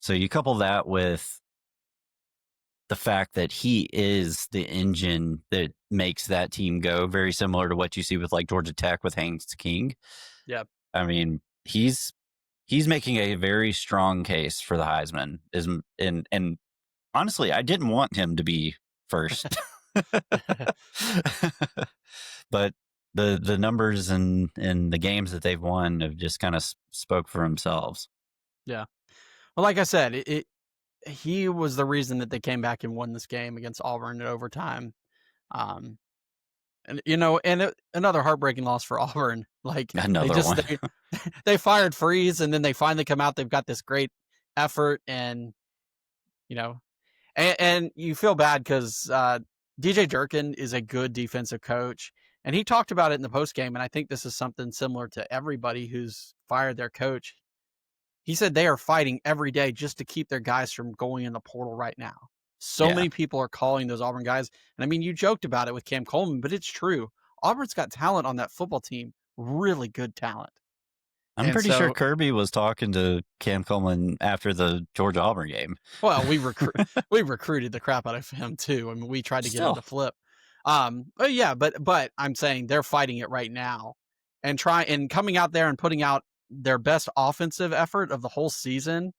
So you couple that with the fact that he is the engine that makes that team go, very similar to what you see with like Georgia Tech with Haynes King. Yeah. I mean, he's making a very strong case for the Heisman. And honestly, I didn't want him to be first. But the numbers and the games that they've won have just kind of spoke for themselves. Yeah. Well, like I said, he was the reason that they came back and won this game against Auburn in overtime. Another heartbreaking loss for Auburn. Like Another one. They fired Freeze, and then they finally come out. They've got this great effort, and and you feel bad because DJ Durkin is a good defensive coach, and he talked about it in the post game. And I think this is something similar to everybody who's fired their coach. He said they are fighting every day just to keep their guys from going in the portal right now. So many people are calling those Auburn guys. And I mean, you joked about it with Cam Coleman, but it's true. Auburn's got talent on that football team, really good talent. I'm pretty sure Kirby was talking to Cam Coleman after the Georgia Auburn game. Well, we recruited the crap out of him too. I mean, we tried to get him to flip. But I'm saying they're fighting it right now and coming out there and putting out their best offensive effort of the whole season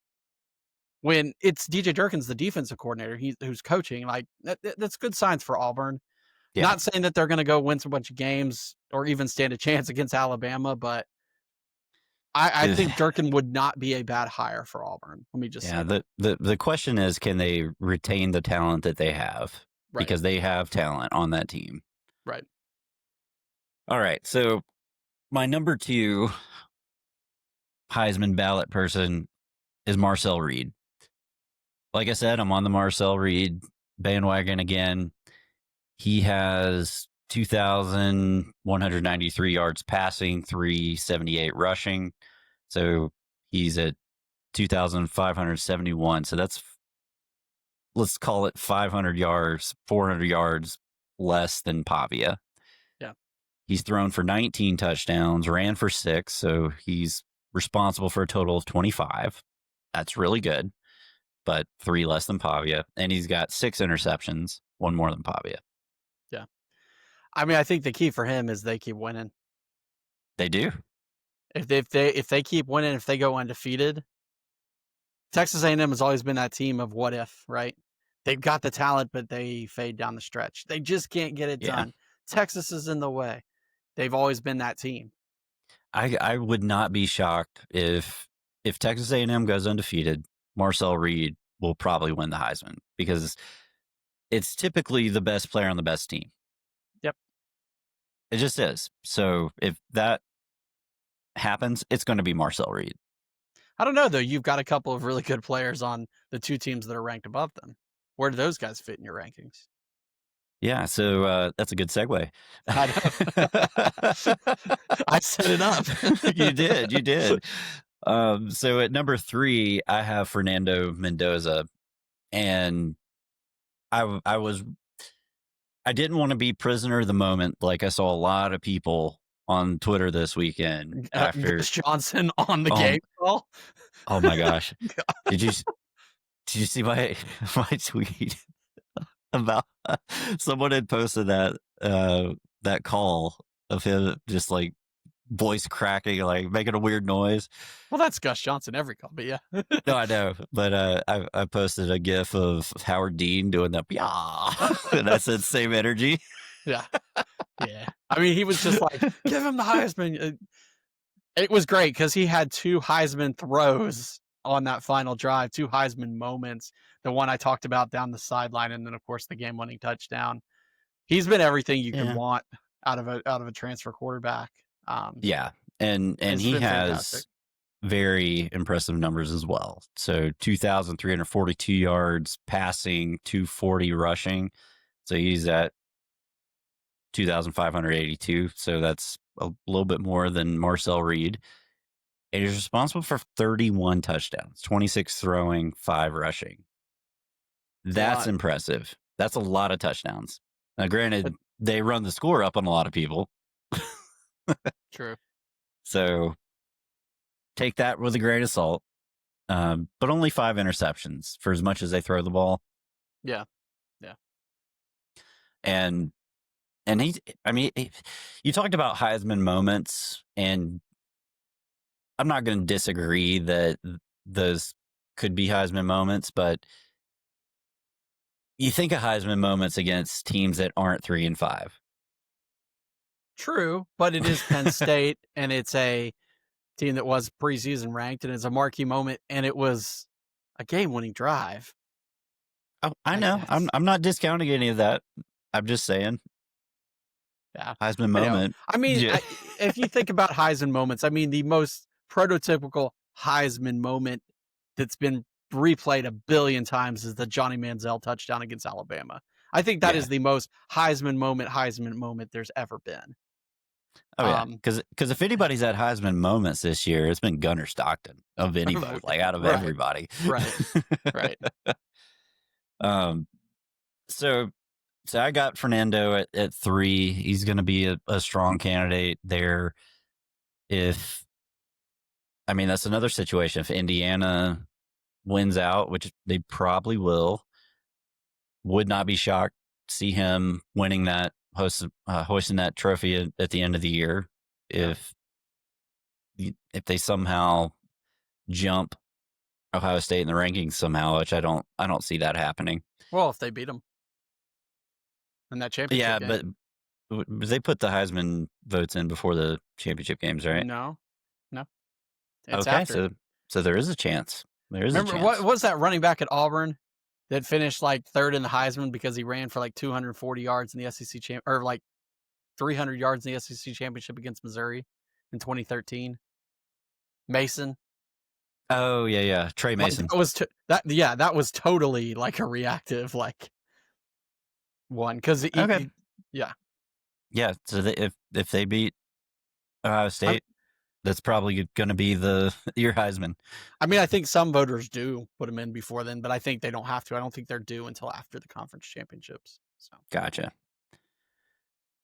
when it's DJ Durkin's the defensive coordinator who's coaching. Like that's good signs for Auburn. Yeah. Not saying that they're going to go win some bunch of games or even stand a chance against Alabama, but I think Durkin would not be a bad hire for Auburn. Let me just say that. The question is, can they retain the talent that they have? Right. Because they have talent on that team. Right. All right. So my number 2 Heisman ballot person, is Marcel Reed. Like I said, I'm on the Marcel Reed bandwagon again. He has 2,193 yards passing, 378 rushing. So he's at 2,571. So that's, let's call it 500 yards, 400 yards less than Pavia. Yeah. He's thrown for 19 touchdowns, ran for 6. So he's responsible for a total of 25. That's really good, but 3 less than Pavia. And he's got 6 interceptions, 1 more than Pavia. Yeah. I mean, I think the key for him is they keep winning. They do. If they keep winning, if they go undefeated, Texas A&M has always been that team of what if, right? They've got the talent, but they fade down the stretch. They just can't get it done. Texas is in the way. They've always been that team. I would not be shocked if Texas A&M goes undefeated. Marcel Reed will probably win the Heisman because it's typically the best player on the best team. Yep. It just is. So if that happens, it's going to be Marcel Reed. I don't know, though. You've got a couple of really good players on the 2 teams that are ranked above them. Where do those guys fit in your rankings? Yeah, so that's a good segue. I set it up. You did. So at number 3, I have Fernando Mendoza, and I didn't want to be prisoner of the moment. Like I saw a lot of people on Twitter this weekend after Gus Johnson on the game call. Oh my gosh! Did you see my tweet about someone had posted that call of him just like voice cracking, like making a weird noise? Well, that's Gus Johnson every call, but yeah. No, I know, but I posted a GIF of Howard Dean doing that, yeah, and I said same energy. Yeah. I mean, he was just like, give him the Heisman. It was great because he had 2 Heisman throws on that final drive, 2 Heisman moments. The one I talked about down the sideline, and then of course the game-winning touchdown. He's been everything you could want out of a transfer quarterback. Yeah, and he has fantastic. Very impressive numbers as well. So 2,342 yards passing, 240 rushing. So he's at 2,582. So that's a little bit more than Marcel Reed. And he's responsible for 31 touchdowns, 26 throwing, 5 rushing. That's impressive. That's a lot of touchdowns. Now, granted, they run the score up on a lot of people. True. So take that with a grain of salt. But only 5 interceptions for as much as they throw the ball. Yeah. And you talked about Heisman moments, and I'm not going to disagree that those could be Heisman moments, but you think of Heisman moments against teams that aren't 3 and 5. True, but it is Penn State, and it's a team that was preseason ranked, and it's a marquee moment, and it was a game-winning drive. Oh, I know. I'm not discounting any of that. I'm just saying. Yeah. Heisman moment. I mean, if you think about Heisman moments, I mean, the most prototypical Heisman moment that's been replayed a billion times is the Johnny Manziel touchdown against Alabama. I think that is the most Heisman moment there's ever been. Oh yeah, because if anybody's had Heisman moments this year, it's been Gunnar Stockton of anybody, like out of everybody. Right. So I got Fernando at 3. He's going to be a strong candidate there. That's another situation. If Indiana wins out, which they probably will, would not be shocked to see him winning that, hoisting that trophy at the end of the year. If they somehow jump Ohio State in the rankings somehow, which I don't see that happening. Well, if they beat them in that championship game. But they put the Heisman votes in before the championship games, right? No. It's okay, after. So there is a chance. Remember, what was that running back at Auburn that finished like 3rd in the Heisman because he ran for like 240 yards in the SEC or like 300 yards in the SEC championship against Missouri in 2013? Mason. Oh yeah. Trey Like Mason. that was totally like a reactive like one because Okay. yeah. Yeah. So if they beat Ohio I, State, that's probably going to be your Heisman. I mean, I think some voters do put him in before then, but I think they don't have to. I don't think they're due until after the conference championships. So Gotcha.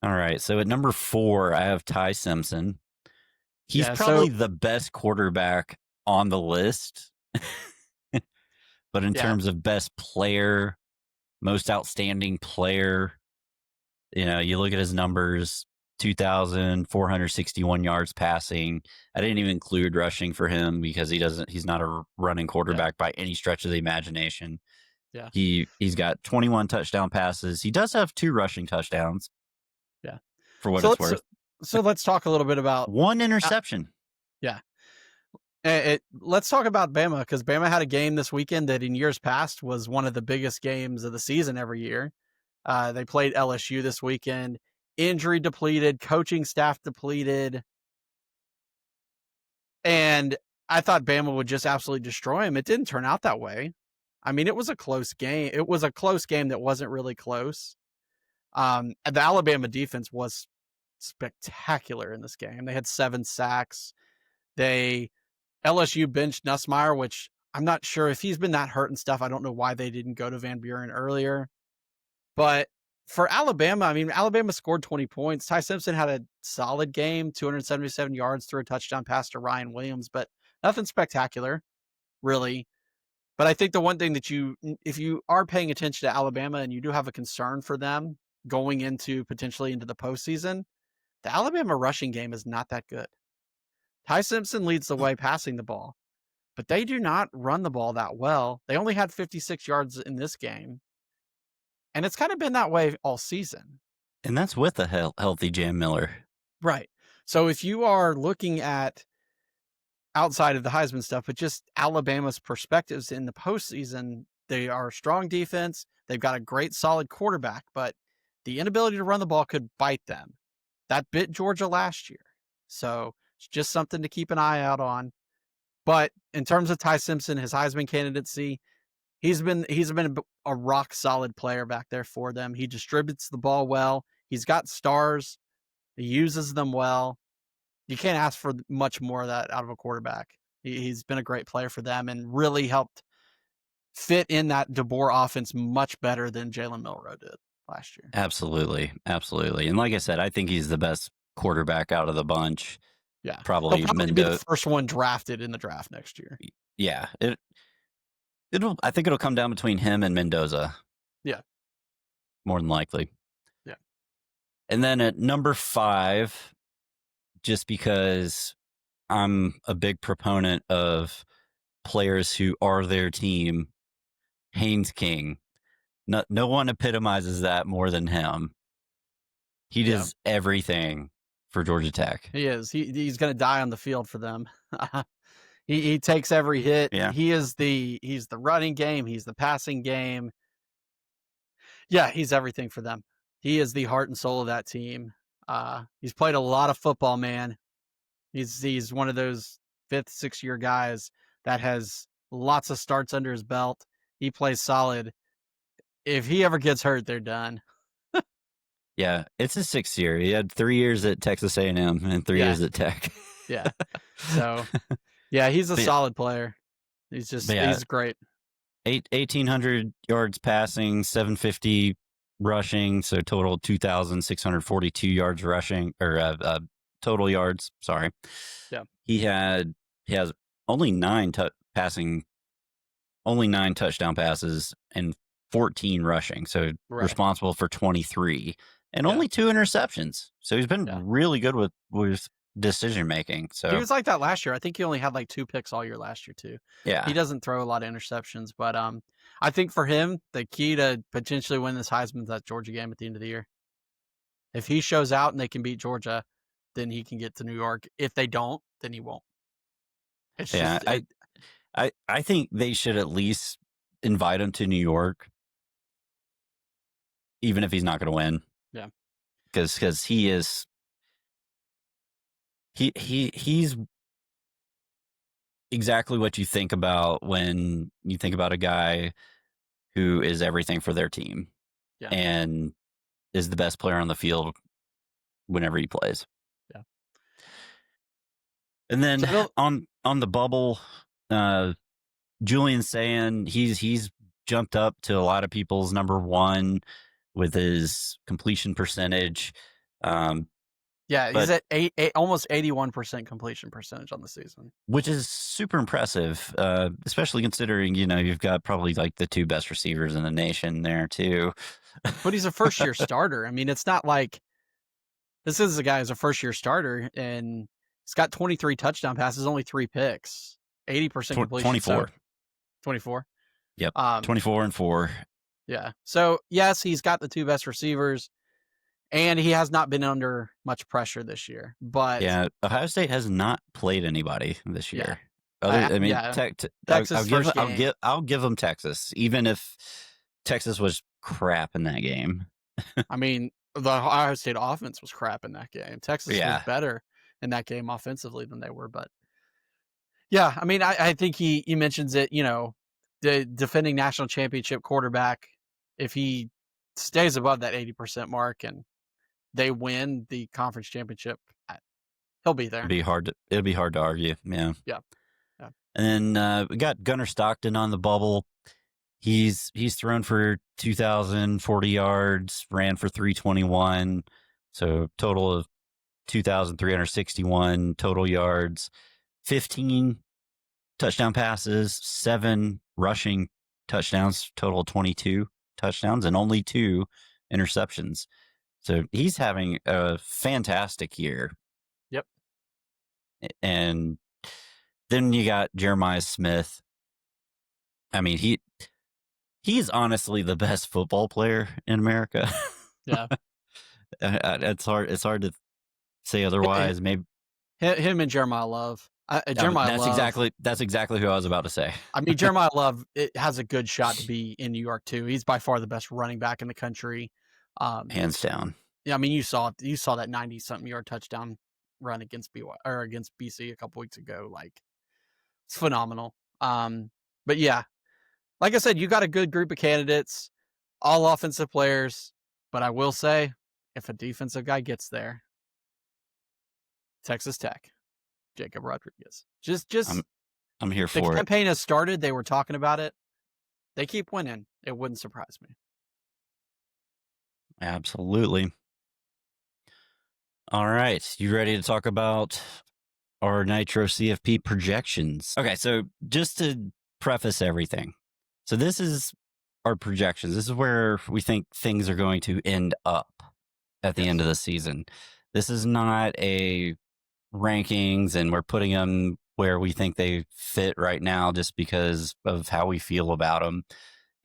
All right. So at number 4, I have Ty Simpson. He's yeah, probably so the best quarterback on the list. But in yeah, terms of best player, most outstanding player, you look at his numbers, 2,461 yards passing. I didn't even include rushing for him because he's not a running yeah, quarterback by any stretch of the imagination. yeah, He's got 21 touchdown passes. He does have 2 rushing touchdowns yeah. for what So it's worth. let's talk a little bit about 1 uh, interception. yeah. Let's talk about Bama because Bama had a game this weekend that in years past was one of the biggest games of the season every year. They played LSU this weekend. Injury depleted, coaching staff depleted, and I thought Bama would just absolutely destroy him. It didn't turn out that way. I mean, it was a close game. It was a close game that wasn't really close. And the Alabama defense was spectacular in this game. They had 7 sacks. LSU benched Nussmeier, which I'm not sure if he's been that hurt and stuff. I don't know why they didn't go to Van Buren earlier. But for Alabama, I mean, Alabama scored 20 points. Ty Simpson had a solid game, 277 yards, threw a touchdown pass to Ryan Williams, but nothing spectacular, really. But I think the one thing that if you are paying attention to Alabama and you do have a concern for them going potentially into the postseason, the Alabama rushing game is not that good. Ty Simpson leads the way passing the ball, but they do not run the ball that well. They only had 56 yards in this game, and it's kind of been that way all season. And that's with a healthy Jam Miller. Right. So if you are looking at outside of the Heisman stuff, but just Alabama's perspectives in the postseason, they are a strong defense. They've got a great, solid quarterback, but the inability to run the ball could bite them. That bit Georgia last year. So it's just something to keep an eye out on. But in terms of Ty Simpson, his Heisman candidacy, he's been a rock solid player back there for them. He distributes the ball well. He's got stars. He uses them well. You can't ask for much more of that out of a quarterback. He's been a great player for them and really helped fit in that DeBoer offense much better than Jalen Milroe did last year. Absolutely. And like I said, I think he's the best quarterback out of the bunch. Yeah. Probably He'll probably be the Mendoza. first one drafted in the draft next year. Yeah. I think it'll come down between him and Mendoza. Yeah. More than likely. Yeah. And then at number 5, just because I'm a big proponent of players who are their team, Haynes King. No one epitomizes that more than him. He does everything for Georgia Tech. He is. He's going to die on the field for them. He takes every hit. Yeah. He's the running game. He's the passing game. Yeah, he's everything for them. He is the heart and soul of that team. He's played a lot of football, man. He's one of those 5th, 6th year guys that has lots of starts under his belt. He plays solid. If he ever gets hurt, they're done. Yeah, it's his 6th year. He had 3 years at Texas A&M and 3 years at Tech. Yeah. So, yeah, he's a solid player. He's great. 1,800 yards passing, 750 rushing, so total 2,642 yards rushing, or total yards. Sorry. Yeah. He has only 9 touchdown passes and 14 rushing, so responsible for 23 and only 2 interceptions. So he's been really good with decision making. So he was like that last year. I think he only had like 2 picks all year last year too. Yeah. He doesn't throw a lot of interceptions, but I think for him, the key to potentially win this Heisman is that Georgia game at the end of the year. If he shows out and they can beat Georgia, then he can get to New York. If they don't, then he won't. It's just, I think they should at least invite him to New York, even if he's not going to win. Yeah, because he is he's exactly what you think about when you think about a guy who is everything for their team and is the best player on the field whenever he plays. Yeah. And then So on the bubble, Julian Sayin, he's jumped up to a lot of people's number one with his completion percentage. he's at almost 81% completion percentage on the season, which is super impressive, especially considering, you've got probably like the two best receivers in the nation there too. But he's a first-year starter. I mean, it's not like this is a guy who's a first-year starter, and he's got 23 touchdown passes, only 3 picks, 80% completion. 24. So 24? Yep, 24 and 4. Yeah. So, yes, he's got the two best receivers, and he has not been under much pressure this year. But yeah, Ohio State has not played anybody this year. Texas first game. I'll give them Texas, even if Texas was crap in that game. I mean, the Ohio State offense was crap in that game. Texas was better in that game offensively than they were, but yeah, I mean, I think he mentions it, the defending national championship quarterback, if he stays above that 80% mark and they win the conference championship, he'll be there. It'll be hard to argue. Yeah. Yeah. And then we got Gunnar Stockton on the bubble. He's thrown for 2,040 yards, ran for 321, so total of 2,361 total yards, 15 touchdown passes, 7 rushing touchdowns, total 22 touchdowns, and only 2 interceptions. So he's having a fantastic year. Yep. And then you got Jeremiah Smith. I mean, he's honestly the best football player in America. Yeah. It's hard to say otherwise. Maybe him and Jeremiah Love. That's exactly who I was about to say. I mean, Jeremiah Love has a good shot to be in New York too. He's by far the best running back in the country, hands down. Yeah, I mean, you saw that 90-something yard touchdown run against BC a couple weeks ago. Like, it's phenomenal. But yeah, like I said, you got a good group of candidates, all offensive players. But I will say, if a defensive guy gets there, Texas Tech, Jacob Rodriguez. I'm here for it. The campaign has started. They were talking about it. They keep winning. It wouldn't surprise me. Absolutely. All right. You ready to talk about our Nitro CFP projections? Okay. So just to preface everything. So this is our projections. This is where we think things are going to end up at the end of the season. This is not a rankings and we're putting them where we think they fit right now just because of how we feel about them.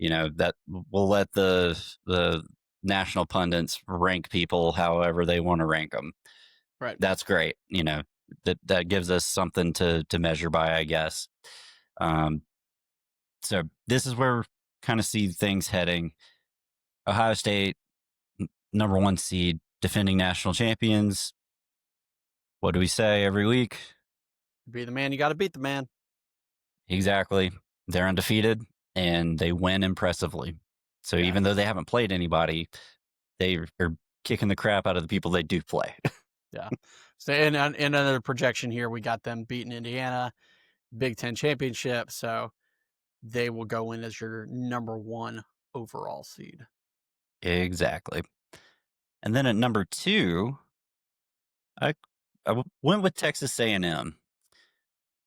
That we'll let the national pundits rank people however they want to rank them. Right. That's great. That gives us something to measure by, I guess. So this is where we kind of see things heading. Ohio State, number 1 seed, defending national champions. What do we say every week? Be the man, you got to beat the man. Exactly. They're undefeated and they win impressively. So even though they haven't played anybody, they are kicking the crap out of the people they do play. Yeah. So in another projection here, we got them beating Indiana, Big Ten championship. So they will go in as your number 1 overall seed. Exactly. And then at number 2, I went with Texas A&M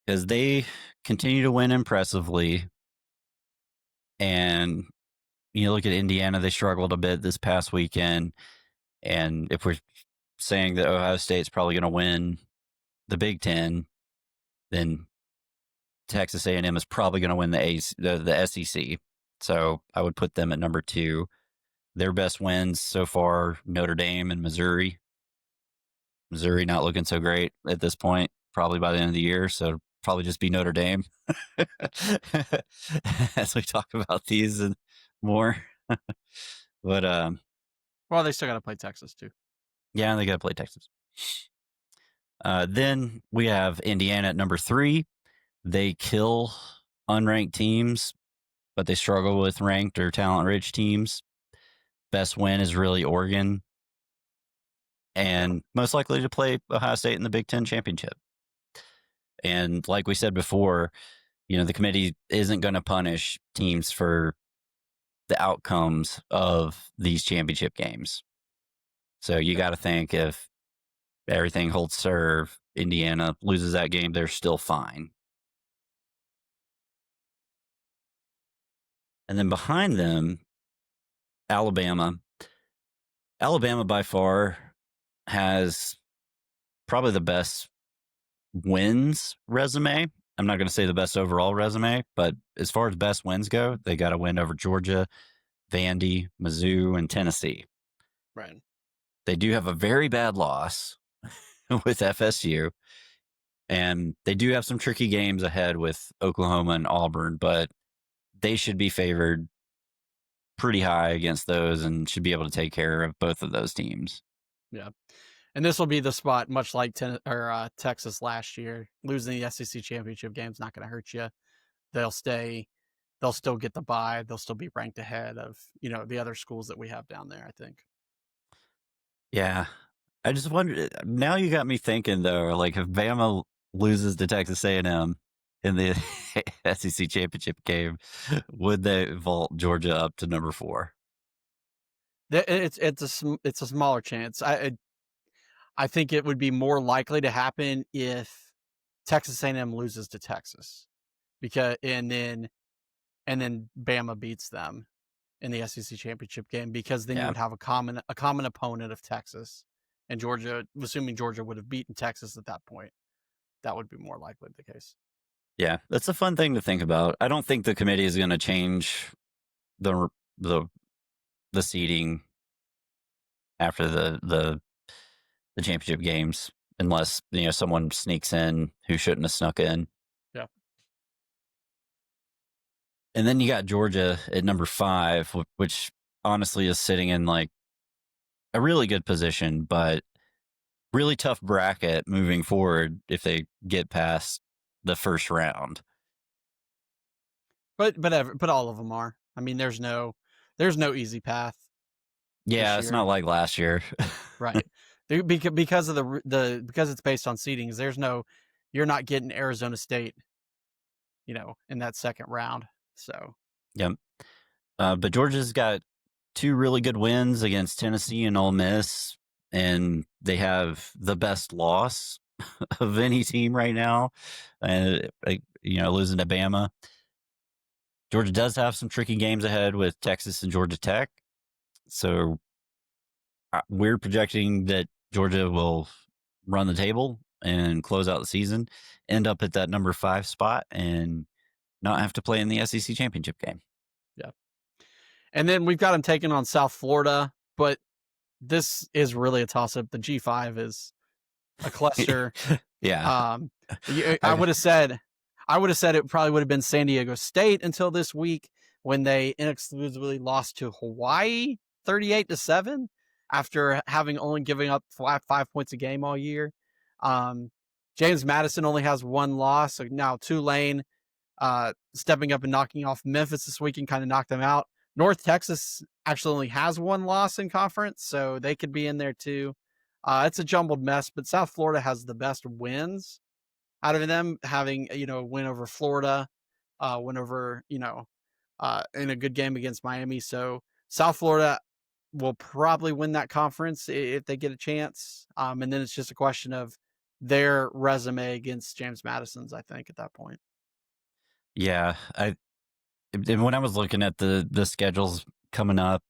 because they continue to win impressively. And you look at Indiana, they struggled a bit this past weekend. And if we're saying that Ohio State's probably going to win the Big Ten, then Texas A&M is probably going to win the SEC. So I would put them at number 2. Their best wins so far, Notre Dame and Missouri. Missouri not looking so great at this point, probably by the end of the year. So probably just be Notre Dame as we talk about these and more. But well, they still got to play Texas too. Yeah, they got to play Texas. Then we have Indiana at number 3. they kill unranked teams, but they struggle with ranked or talent-rich teams. Best win is really Oregon, and most likely to play Ohio State in the Big Ten championship. And like we said before, the committee isn't going to punish teams for the outcomes of these championship games. So you got to think if everything holds serve, Indiana loses that game, they're still fine. And then behind them, Alabama. Alabama by far has probably the best wins resume. I'm not going to say the best overall resume, but as far as best wins go, they got a win over Georgia, Vandy, Mizzou, and Tennessee. Right. They do have a very bad loss with FSU, and they do have some tricky games ahead with Oklahoma and Auburn, but they should be favored pretty high against those and should be able to take care of both of those teams. Yeah. And this will be the spot, much like Texas last year. Losing the SEC championship game is not going to hurt you. They'll still get the bye. They'll still be ranked ahead of, the other schools that we have down there, I think. Yeah. I just wondered, now you got me thinking though, like if Bama loses to Texas A&M in the SEC championship game, would they vault Georgia up to number 4? It's a smaller chance. I think it would be more likely to happen if Texas A&M loses to Texas, and then Bama beats them in the SEC championship game, because then you would have a common opponent of Texas, and Georgia, assuming Georgia would have beaten Texas at that point, that would be more likely the case. Yeah, that's a fun thing to think about. I don't think the committee is going to change the seeding after the championship games unless someone sneaks in who shouldn't have snuck in. Yeah. And then you got Georgia at number 5, which honestly is sitting in like a really good position, but really tough bracket moving forward if they get past the first round. But all of them are. I mean, there's no easy path. Yeah, it's not like last year. Right. Because of because it's based on seedings, you're not getting Arizona State, in that second round. So, yep. But Georgia's got 2 really good wins against Tennessee and Ole Miss, and they have the best loss of any team right now. And losing to Bama. Georgia does have some tricky games ahead with Texas and Georgia Tech. So we're projecting that Georgia will run the table and close out the season, end up at that number 5 spot, and not have to play in the SEC championship game. Yeah. And then we've got them taking on South Florida, but this is really a toss-up. The G5 is a cluster. Yeah. I would have said it probably would have been San Diego State until this week, when they inexcusably lost to Hawaii 38-7 after having only giving up 5 points a game all year. James Madison only has 1 loss. So now Tulane stepping up and knocking off Memphis this week and kind of knocked them out. North Texas actually only has 1 loss in conference, so they could be in there too. It's a jumbled mess, but South Florida has the best wins out of them, having a win over Florida, win over in a good game against Miami. So South Florida will probably win that conference if they get a chance. And then it's just a question of their resume against James Madison's, I think, at that point. Yeah, and when I was looking at the schedules coming up,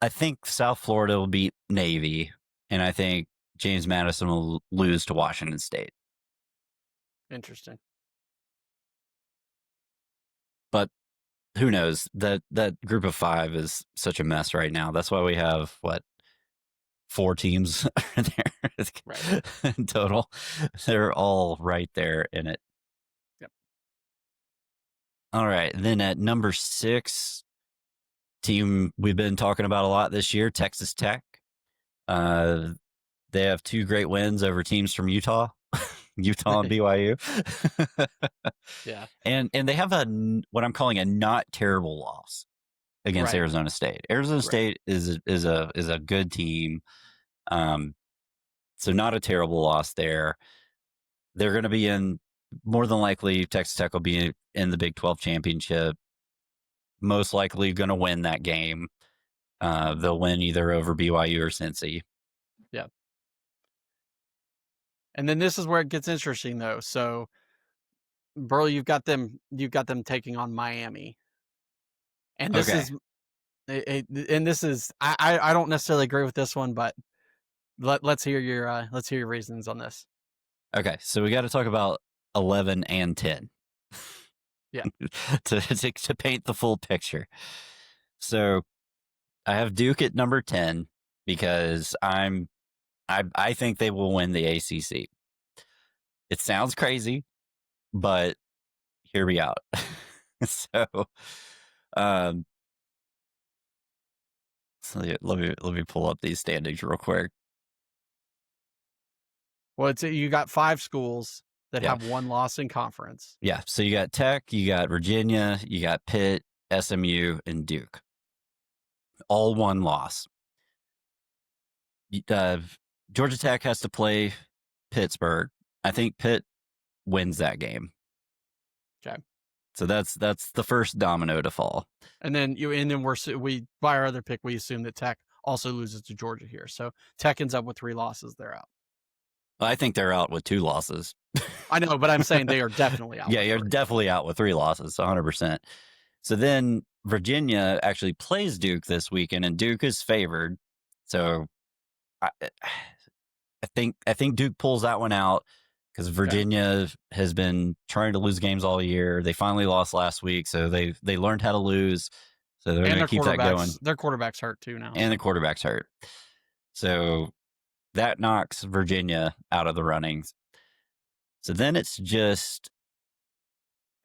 I think South Florida will beat Navy, and I think James Madison will lose to Washington State. Interesting. But who knows? That group of 5 is such a mess right now. That's why we have 4 teams there right. in total. They're all right there in it. Yep. All right. Then at number 6, team we've been talking about a lot this year, Texas Tech. They have 2 great wins over teams from Utah. Utah and BYU. Yeah. And they have what I'm calling a not terrible loss against Right. Arizona State. Arizona Right. State is a good team. So not a terrible loss there. They're going to be in, more than likely, Texas Tech will be in the Big 12 championship. Most likely going to win that game. They'll win either over BYU or Cincy. Yeah. And then this is where it gets interesting, though. So, Burl, you've got them taking on Miami, and this Okay. is I don't necessarily agree with this one, but let's hear your reasons on this. Okay, so we got to talk about 11 and 10. Yeah. to paint the full picture. So I have Duke at number 10 because I think they will win the ACC. It sounds crazy, but hear me out. So, so let me pull up these standings real quick. Well, you got 5 schools that Yeah. have one loss in conference. Yeah, so you got Tech, you got Virginia, you got Pitt, SMU, and Duke. All one loss. Georgia Tech has to play Pittsburgh. I think Pitt wins that game. Okay. So that's the first domino to fall. And then we by our other pick, we assume that Tech also loses to Georgia here. So Tech ends up with 3 losses. They're out. I think they're out with 2 losses. I know, but I'm saying they are definitely out. Yeah, you're definitely out with 3 losses, 100%. So then Virginia actually plays Duke this weekend, and Duke is favored. So I think Duke pulls that one out because Virginia has been trying to lose games all year. They finally lost last week, so they learned how to lose. So they're going to keep that going. Their quarterback's hurt too now. And the quarterback's hurt. So that knocks Virginia out of the runnings. So then it's just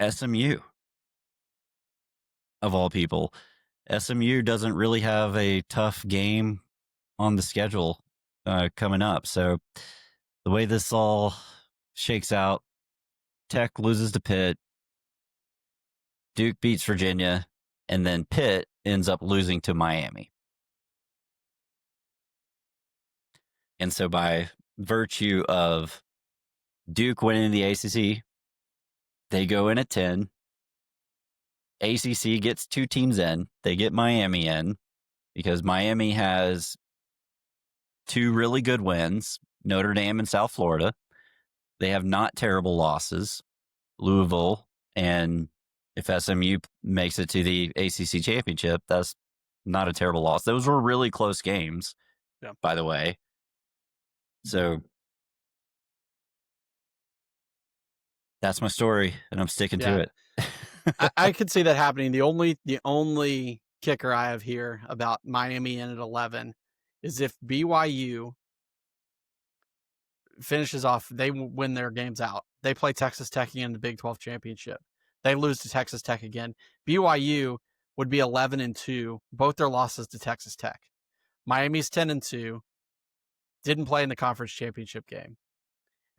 SMU, of all people. SMU doesn't really have a tough game on the schedule coming up. So the way this all shakes out, Tech loses to Pitt, Duke beats Virginia, and then Pitt ends up losing to Miami. And so by virtue of Duke winning the ACC, they go in at 10. ACC gets 2 teams in. They get Miami in because Miami has 2 really good wins, Notre Dame and South Florida. They have not terrible losses, Louisville, and if SMU makes it to the ACC championship, that's not a terrible loss. Those were really close games, by the way. So that's my story, and I'm sticking to it. I could see that happening. The only kicker I have here about Miami in at 11 is if BYU finishes off, they win their games out. They play Texas Tech again in the Big 12 championship. They lose to Texas Tech again. BYU would be 11-2, both their losses to Texas Tech. Miami's 10-2, didn't play in the conference championship game.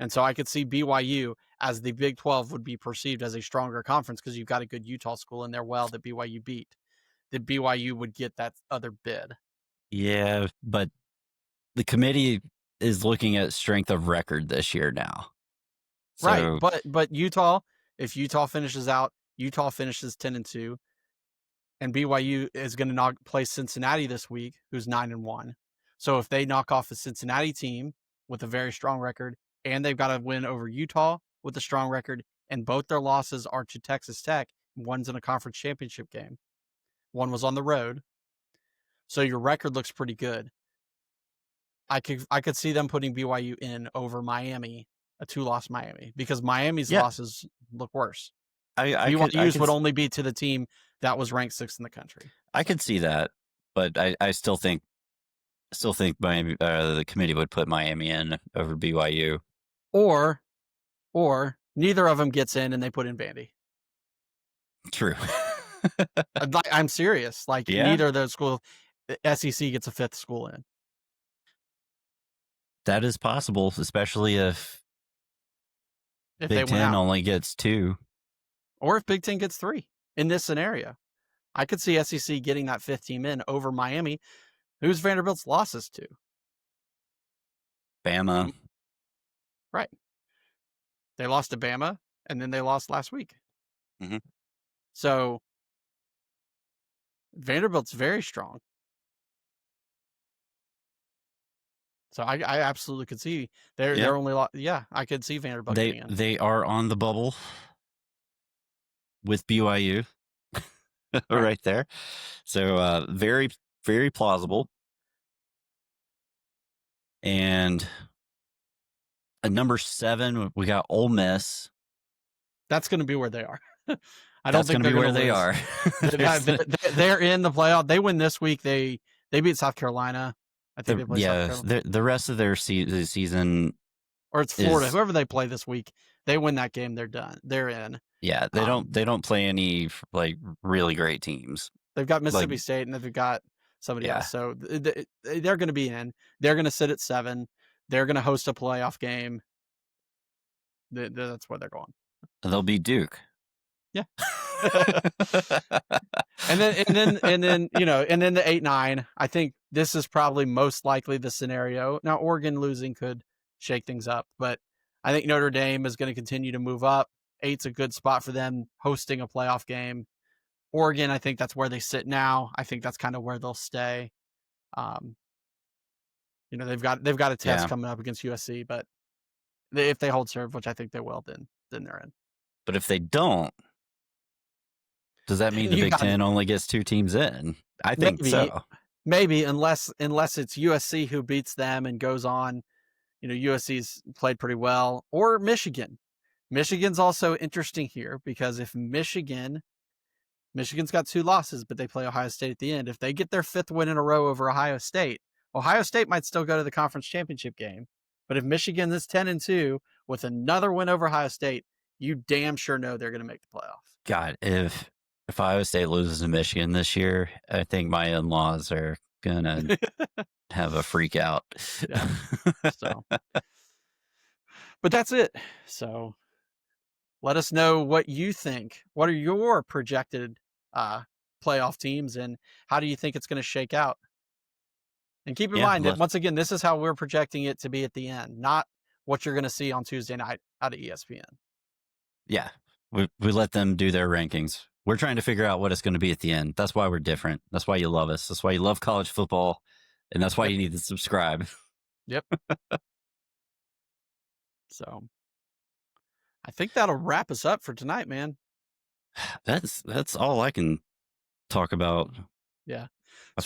And so I could see BYU as the Big 12 would be perceived as a stronger conference because you've got a good Utah school in there that BYU beat. That BYU would get that other bid. Yeah, but the committee is looking at strength of record this year now. So, right, but Utah, if Utah finishes 10-2, and BYU is going to play Cincinnati this week, who's 9-1. So if they knock off a Cincinnati team with a very strong record, and they've got to win over Utah with a strong record, and both their losses are to Texas Tech, one's in a conference championship game, one was on the road. So your record looks pretty good. I could see them putting BYU in over Miami, a 2-loss Miami, because Miami's losses look worse. BYU's would only be to the team that was ranked 6th in the country. I could see that, but I still think Miami, the committee would put Miami in over BYU. Or neither of them gets in and they put in Vandy. True. I'm serious. Neither of those schools, SEC gets a 5th school in. That is possible, especially if if they Big went Ten out, only gets 2. or if Big Ten gets 3 in this scenario. I could see SEC getting that 5th team in over Miami, who's Vanderbilt's losses to. Bama. Right. They lost to Bama, and then they lost last week. Mhm. So Vanderbilt's very strong. So I absolutely could see they're only I could see Vanderbilt getting in. They are on the bubble with BYU right there. So very, very plausible. And at number 7, we got Ole Miss. That's going to be where they are. I don't That's think going to they're be where they are. They're in the playoff. They win this week. They beat South Carolina. I think they play South Carolina. The rest of their season, or it's Florida. Whoever they play this week, they win that game. They're done. They're in. Yeah, they don't play any like really great teams. They've got Mississippi State and they've got somebody else. So they're going to be in. They're going to sit at 7. They're going to host a playoff game. That's where they're going. They'll be Duke. Yeah. and then and then the 8-9. I think this is probably most likely the scenario. Now Oregon losing could shake things up, but I think Notre Dame is going to continue to move up. 8's a good spot for them hosting a playoff game. Oregon, I think that's where they sit now. I think that's kind of where they'll stay. They've got a test coming up against USC, but if they hold serve, which I think they will, then they're in. But if they don't, does that mean the Big Ten only gets 2 teams in? I think so. Maybe, unless it's USC who beats them and goes on. USC's played pretty well, or Michigan. Michigan's also interesting here because if Michigan's got 2 losses, but they play Ohio State at the end. If they get their 5th win in a row over Ohio State might still go to the conference championship game. But if Michigan is 10-2 with another win over Ohio State, you damn sure know they're going to make the playoffs. God, if Ohio State loses to Michigan this year, I think my in-laws are going to have a freak out. Yeah. So, but that's it. So let us know what you think. What are your projected playoff teams, and how do you think it's going to shake out? And keep in mind that, once again, this is how we're projecting it to be at the end, not what you're going to see on Tuesday night out of ESPN. Yeah, we let them do their rankings. We're trying to figure out what it's going to be at the end. That's why we're different. That's why you love us. That's why you love college football, and that's why you need to subscribe. Yep. So I think that'll wrap us up for tonight, man. That's all I can talk about. Yeah. I've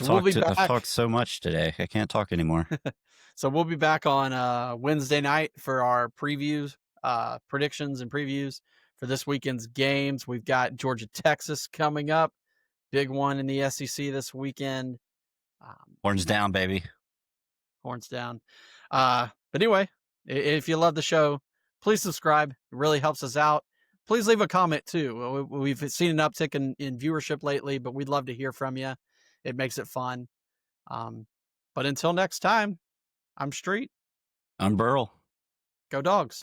talked so much today. I can't talk anymore. So we'll be back on Wednesday night for our previews, predictions and previews for this weekend's games. We've got Georgia, Texas coming up. Big one in the SEC this weekend. Horns down, baby. Horns down. But anyway, if you love the show, please subscribe. It really helps us out. Please leave a comment too. We've seen an uptick in viewership lately, but we'd love to hear from you. It makes it fun. But until next time, I'm Streit. I'm Burl. Go Dogs.